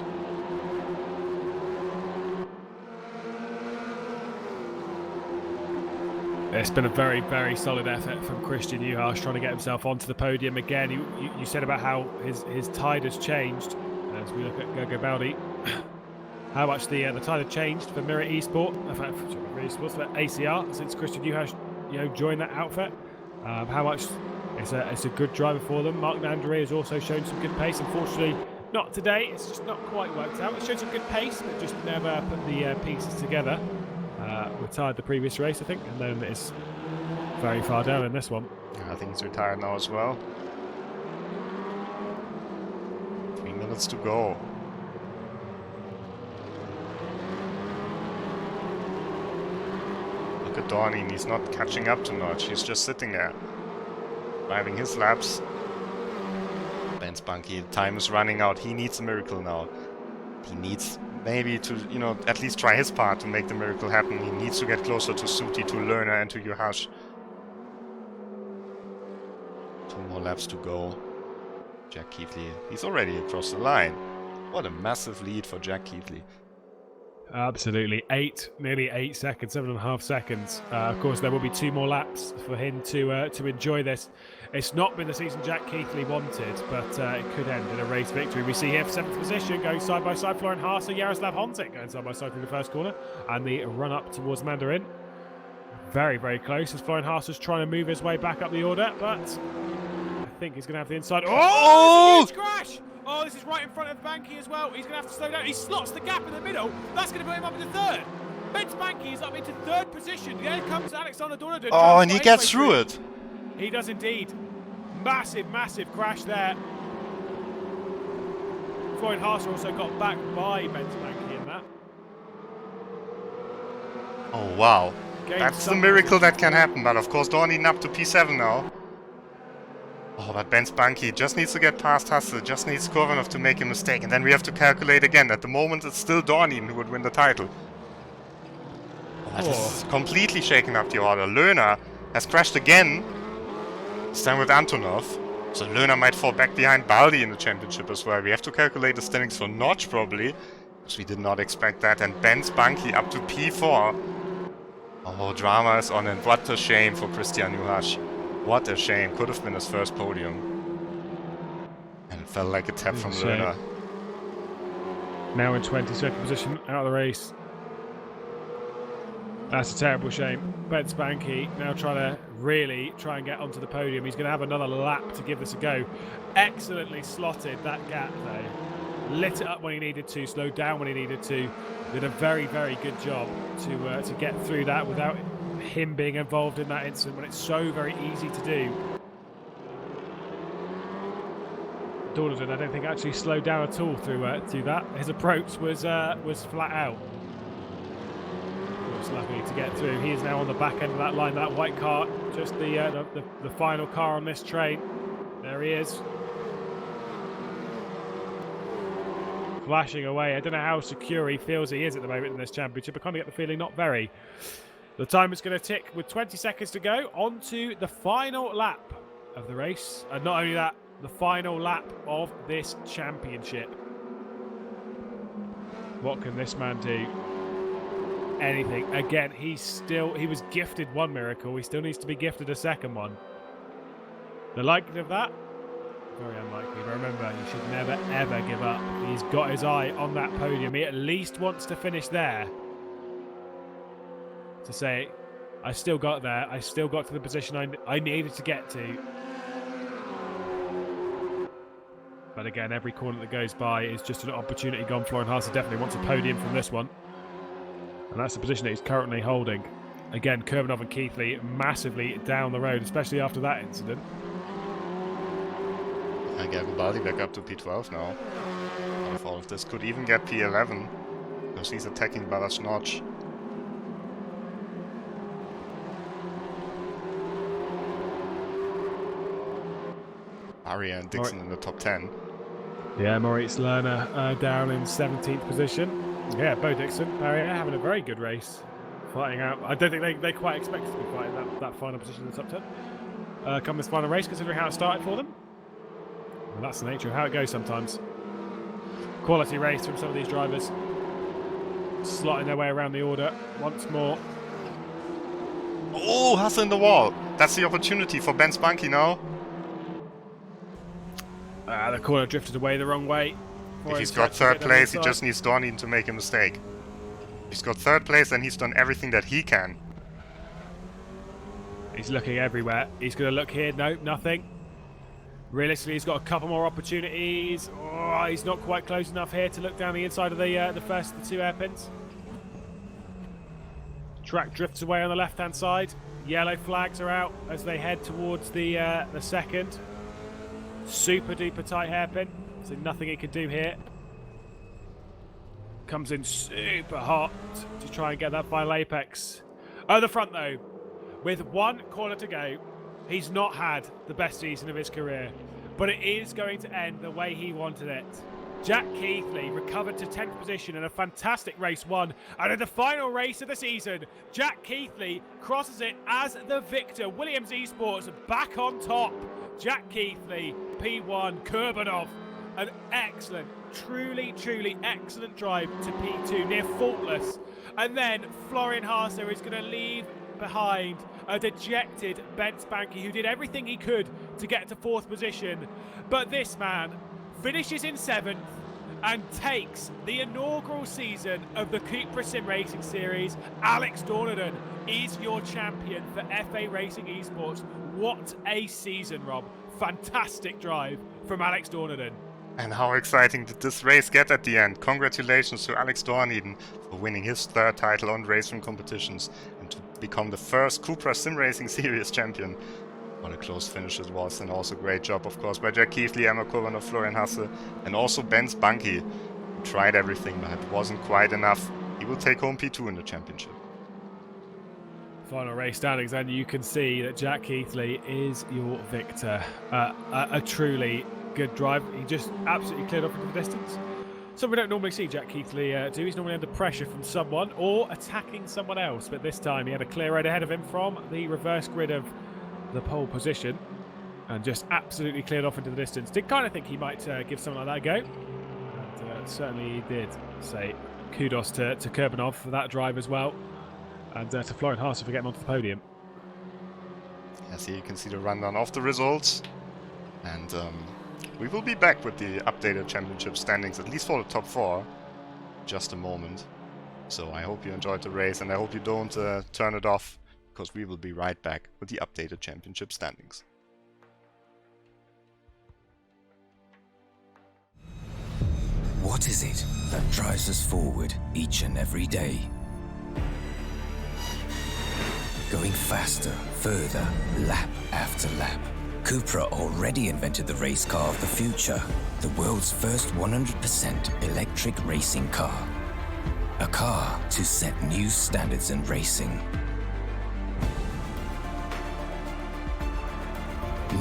It's been a very solid effort from Christian Juhasz trying to get himself onto the podium again. You said about how his tide has changed as we look at Gogo Baldi. How much the tide had changed for Mirror Esport, for ACR since Christian Juhasz joined that outfit. How much it's a good driver for them. Mark Nandri has also shown some good pace. Unfortunately, not today. It's just not quite worked out. It showed some good pace, but just never put the pieces together. Retired the previous race, I think, and then it's very far down in this one. I think he's retired now as well. 3 minutes to go. Look at Dorniden, he's not catching up too much. He's just sitting there, driving his laps. Ben Spunky, time is running out. He needs a miracle now. He needs maybe to, at least try his part to make the miracle happen. He needs to get closer to Schutte, to Lerner, and to Juhasz. 2 more laps to go. Jack Keithley, he's already across the line. What a massive lead for Jack Keithley. Absolutely. Nearly 8 seconds, 7.5 seconds. Of course, there will be 2 more laps for him to enjoy this. It's not been the season Jack Keithley wanted, but it could end in a race victory. We see here for 7th position, going side by side, Florian Haas and Jaroslav Honzik going side by side through the first corner, and the run up towards Mandarin. Very close as Florian Haas is trying to move his way back up the order, but I think he's going to have the inside. Oh! Huge crash! Oh, this is right in front of Banky as well. He's going to have to slow down. He slots the gap in the middle. That's going to put him up into 3rd. Ben Banky is up into 3rd position. There comes Alexander Dorniden. Oh, and he gets through it. He does indeed. Massive crash there. Florian Haas also got back by Ben Banky in that. Oh, wow. That's the miracle that can happen. But of course, Dorniden up to P7 now. Oh, but Ben Spunky just needs to get past Hasse, just needs Korvanov to make a mistake, and then we have to calculate again. At the moment, it's still Dorniden who would win the title. Oh, that is completely shaken up the order. Lerner has crashed again, this time with Antonov. So Lerner might fall back behind Baldi in the championship as well. We have to calculate the standings for Notch, probably, because we did not expect that. And Ben Spunky up to P4. Oh, drama is on, and what a shame for Christian Nuhash. What a shame. Could have been his first podium. And it felt like a tap from Lerner. Now in 22nd position out of the race. That's a terrible shame. Ben Spanky now trying to really try and get onto the podium. He's going to have another lap to give this a go. Excellently slotted that gap though. Lit it up when he needed to, slowed down when he needed to. Did a very, very good job to get through that without him being involved in that incident when it's so very easy to do. Dornadon, I don't think actually slowed down at all through that. His approach was flat out. Was lucky to get through. He is now on the back end of that line. That white car, just the final car on this train. There he is, flashing away. I don't know how secure he feels he is at the moment in this championship. I kind of get the feeling not very. The time is going to tick with 20 seconds to go. On to the final lap of the race, and not only that, the final lap of this championship. What can this man do? Anything. Again, he was gifted one miracle. He still needs to be gifted a second one. The likelihood of that? Very unlikely. But remember, you should never, ever give up. He's got his eye on that podium. He at least wants to finish there. To say, I still got there. I still got to the position I needed to get to. But again, every corner that goes by is just an opportunity gone. Florian Haase definitely wants a podium from this one. And that's the position that he's currently holding. Again, Kurbanov and Keithley massively down the road, especially after that incident. And Garibaldi back up to P12 now. Out of all of this, could even get P11 because he's attacking Balazs Notch. Aria and Dixon in the top 10. Yeah, Moritz Lerner down in 17th position. Yeah, Bo Dixon, Barrier having a very good race. Fighting out. I don't think they quite expected to be fighting that final position in the top 10. Come this final race, considering how it started for them. And that's the nature of how it goes sometimes. Quality race from some of these drivers. Slotting their way around the order once more. Oh, Hasse in the wall. That's the opportunity for Ben Spanky now. The corner drifted away the wrong way. If he's got third place, he just needs Dornadon to make a mistake. If he's got third place, then he's done everything that he can. He's looking everywhere. He's going to look here. No, nothing. Realistically, he's got a couple more opportunities. Oh, he's not quite close enough here to look down the inside of the first of the two hairpins. Track drifts away on the left-hand side. Yellow flags are out as they head towards the second. Super duper tight hairpin. So nothing he can do here. Comes in super hot to try and get that final apex. Oh, the front though. With one corner to go, he's not had the best season of his career. But it is going to end the way he wanted it. Jack Keithley recovered to 10th position in a fantastic race one. And in the final race of the season, Jack Keithley crosses it as the victor. Williams Esports back on top. Jack Keithley, P1, Kurbanov. An excellent, truly excellent drive to P2, near faultless. And then Florian Haase is going to leave behind a dejected Ben Spanky, who did everything he could to get to 4th position. But this man finishes in 7th and takes the inaugural season of the CUPRA Simracing Series. Alex Dornadon is your champion for FA Racing Esports. What a season, Rob. Fantastic drive from Alex Dornadon. And how exciting did this race get at the end? Congratulations to Alex Dornadon for winning his 3rd title on RaceRoom competitions and to become the first CUPRA Simracing Series champion. What a close finish it was, and also great job, of course, by Jack Keithley, Emma Kurbanov, Florian Hasse, and also Ben Spanky, who tried everything, but it wasn't quite enough. He will take home P2 in the championship. Final race standings, and you can see that Jack Keithley is your victor. A truly good drive. He just absolutely cleared off into the distance. So we don't normally see Jack Keithley do. He's normally under pressure from someone or attacking someone else, but this time he had a clear road ahead of him from the reverse grid of the pole position and just absolutely cleared off into the distance. Did kind of think he might give something like that a go, and certainly he did. Say kudos to Kurbanov for that drive as well. And to Florian Haase for getting onto the podium. As here you can see the rundown of the results. And we will be back with the updated championship standings, at least for the top 4, just a moment. So I hope you enjoyed the race, and I hope you don't turn it off, because we will be right back with the updated championship standings. What is it that drives us forward each and every day? Going faster, further, lap after lap. CUPRA already invented the race car of the future, the world's first 100% electric racing car. A car to set new standards in racing.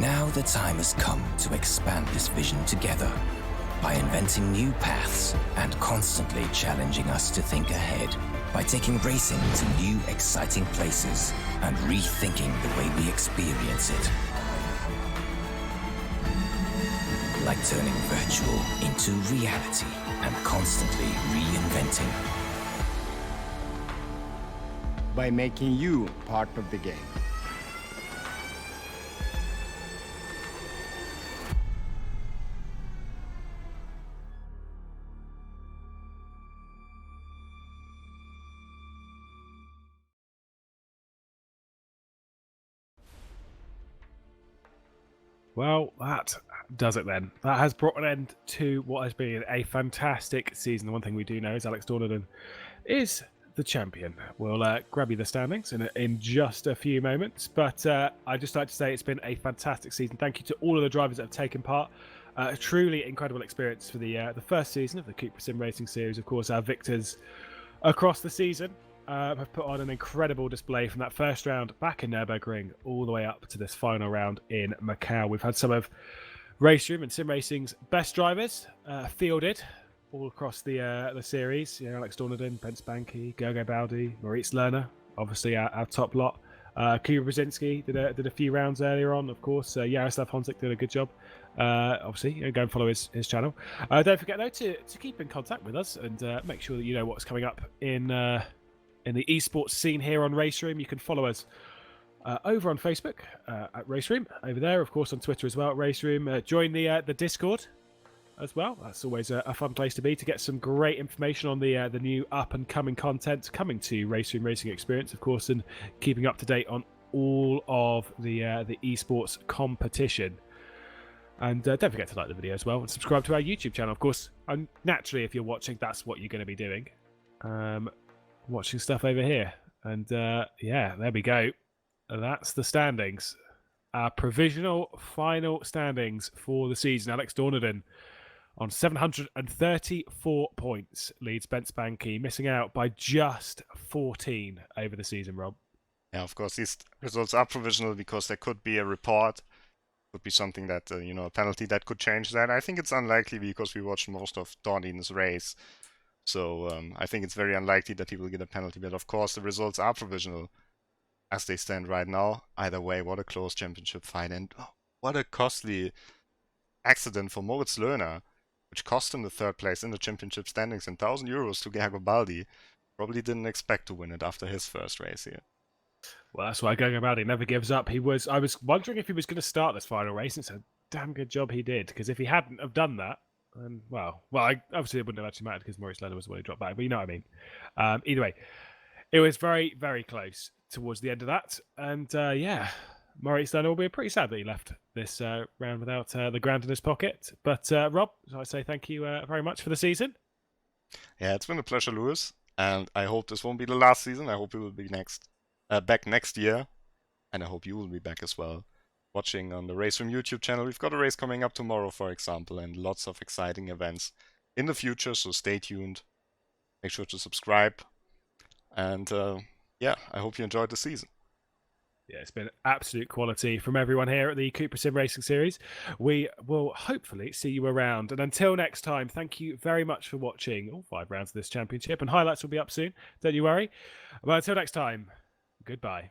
Now the time has come to expand this vision together by inventing new paths and constantly challenging us to think ahead, by taking racing to new exciting places and rethinking the way we experience it. Like turning virtual into reality and constantly reinventing. By making you part of the game. Well, that does it then. That has brought an end to what has been a fantastic season. The one thing we do know is Alex Dornaden is the champion. We'll grab you the standings in just a few moments. But I'd just like to say it's been a fantastic season. Thank you to all of the drivers that have taken part. A truly incredible experience for the first season of the CUPRA Simracing Series. Of course, our victors across the season have put on an incredible display from that first round back in Nürburgring all the way up to this final round in Macau. We've had some of RaceRoom and Simracing's best drivers fielded all across the series. You know, Alex Dornaden, Bence Banki, Gergo Baldi, Moritz Lerner, obviously our top lot. Kuba Brzezinski did a few rounds earlier on, of course. Jaroslav Honzik did a good job. Obviously, go and follow his channel. Don't forget, though, to keep in contact with us and make sure that you know what's coming up in the esports scene here on RaceRoom. You can follow us over on Facebook at RaceRoom, over there, of course, on Twitter as well at RaceRoom. Join the Discord as well. That's always a fun place to be to get some great information on the new up and coming content coming to RaceRoom Racing Experience, of course, and keeping up to date on all of the esports competition. And don't forget to like the video as well and subscribe to our YouTube channel, of course. And naturally, if you're watching, that's what you're going to be doing. Watching stuff over here. And yeah, there we go. That's the standings. Our provisional final standings for the season. Alex Dornaden on 734 points leads Bence Banki, missing out by just 14 over the season, Rob. Yeah, of course, these results are provisional because there could be a report, could be something that, a penalty that could change that. I think it's unlikely because we watched most of Dornaden's race. So I think it's very unlikely that he will get a penalty. But of course, the results are provisional as they stand right now. Either way, what a close championship fight. And what a costly accident for Moritz Lerner, which cost him the third place in the championship standings and €1,000 to Gergo Baldi. Probably didn't expect to win it after his first race here. Well, that's why Gergo Baldi never gives up. I was wondering if he was going to start this final race, and it's a damn good job he did. Because if he hadn't have done that, and obviously it wouldn't have actually mattered because Moritz Lerner was the one who dropped back, but you know what I mean. Either way, it was very, very close towards the end of that, and yeah, Moritz Lerner will be pretty sad that he left this round without the grand in his pocket. But Rob, so I say thank you very much for the season. Yeah, it's been a pleasure, Lewis, and I hope this won't be the last season. I hope we will be back next year, and I hope you will be back as well. Watching on the RaceRoom YouTube channel. We've got a race coming up tomorrow, for example, and lots of exciting events in the future, so stay tuned. Make sure to subscribe. And yeah, I hope you enjoyed the season. Yeah, it's been absolute quality from everyone here at the CUPRA Simracing Series. We will hopefully see you around. And until next time, thank you very much for watching all 5 rounds of this championship. And highlights will be up soon, don't you worry. Well, until next time, goodbye.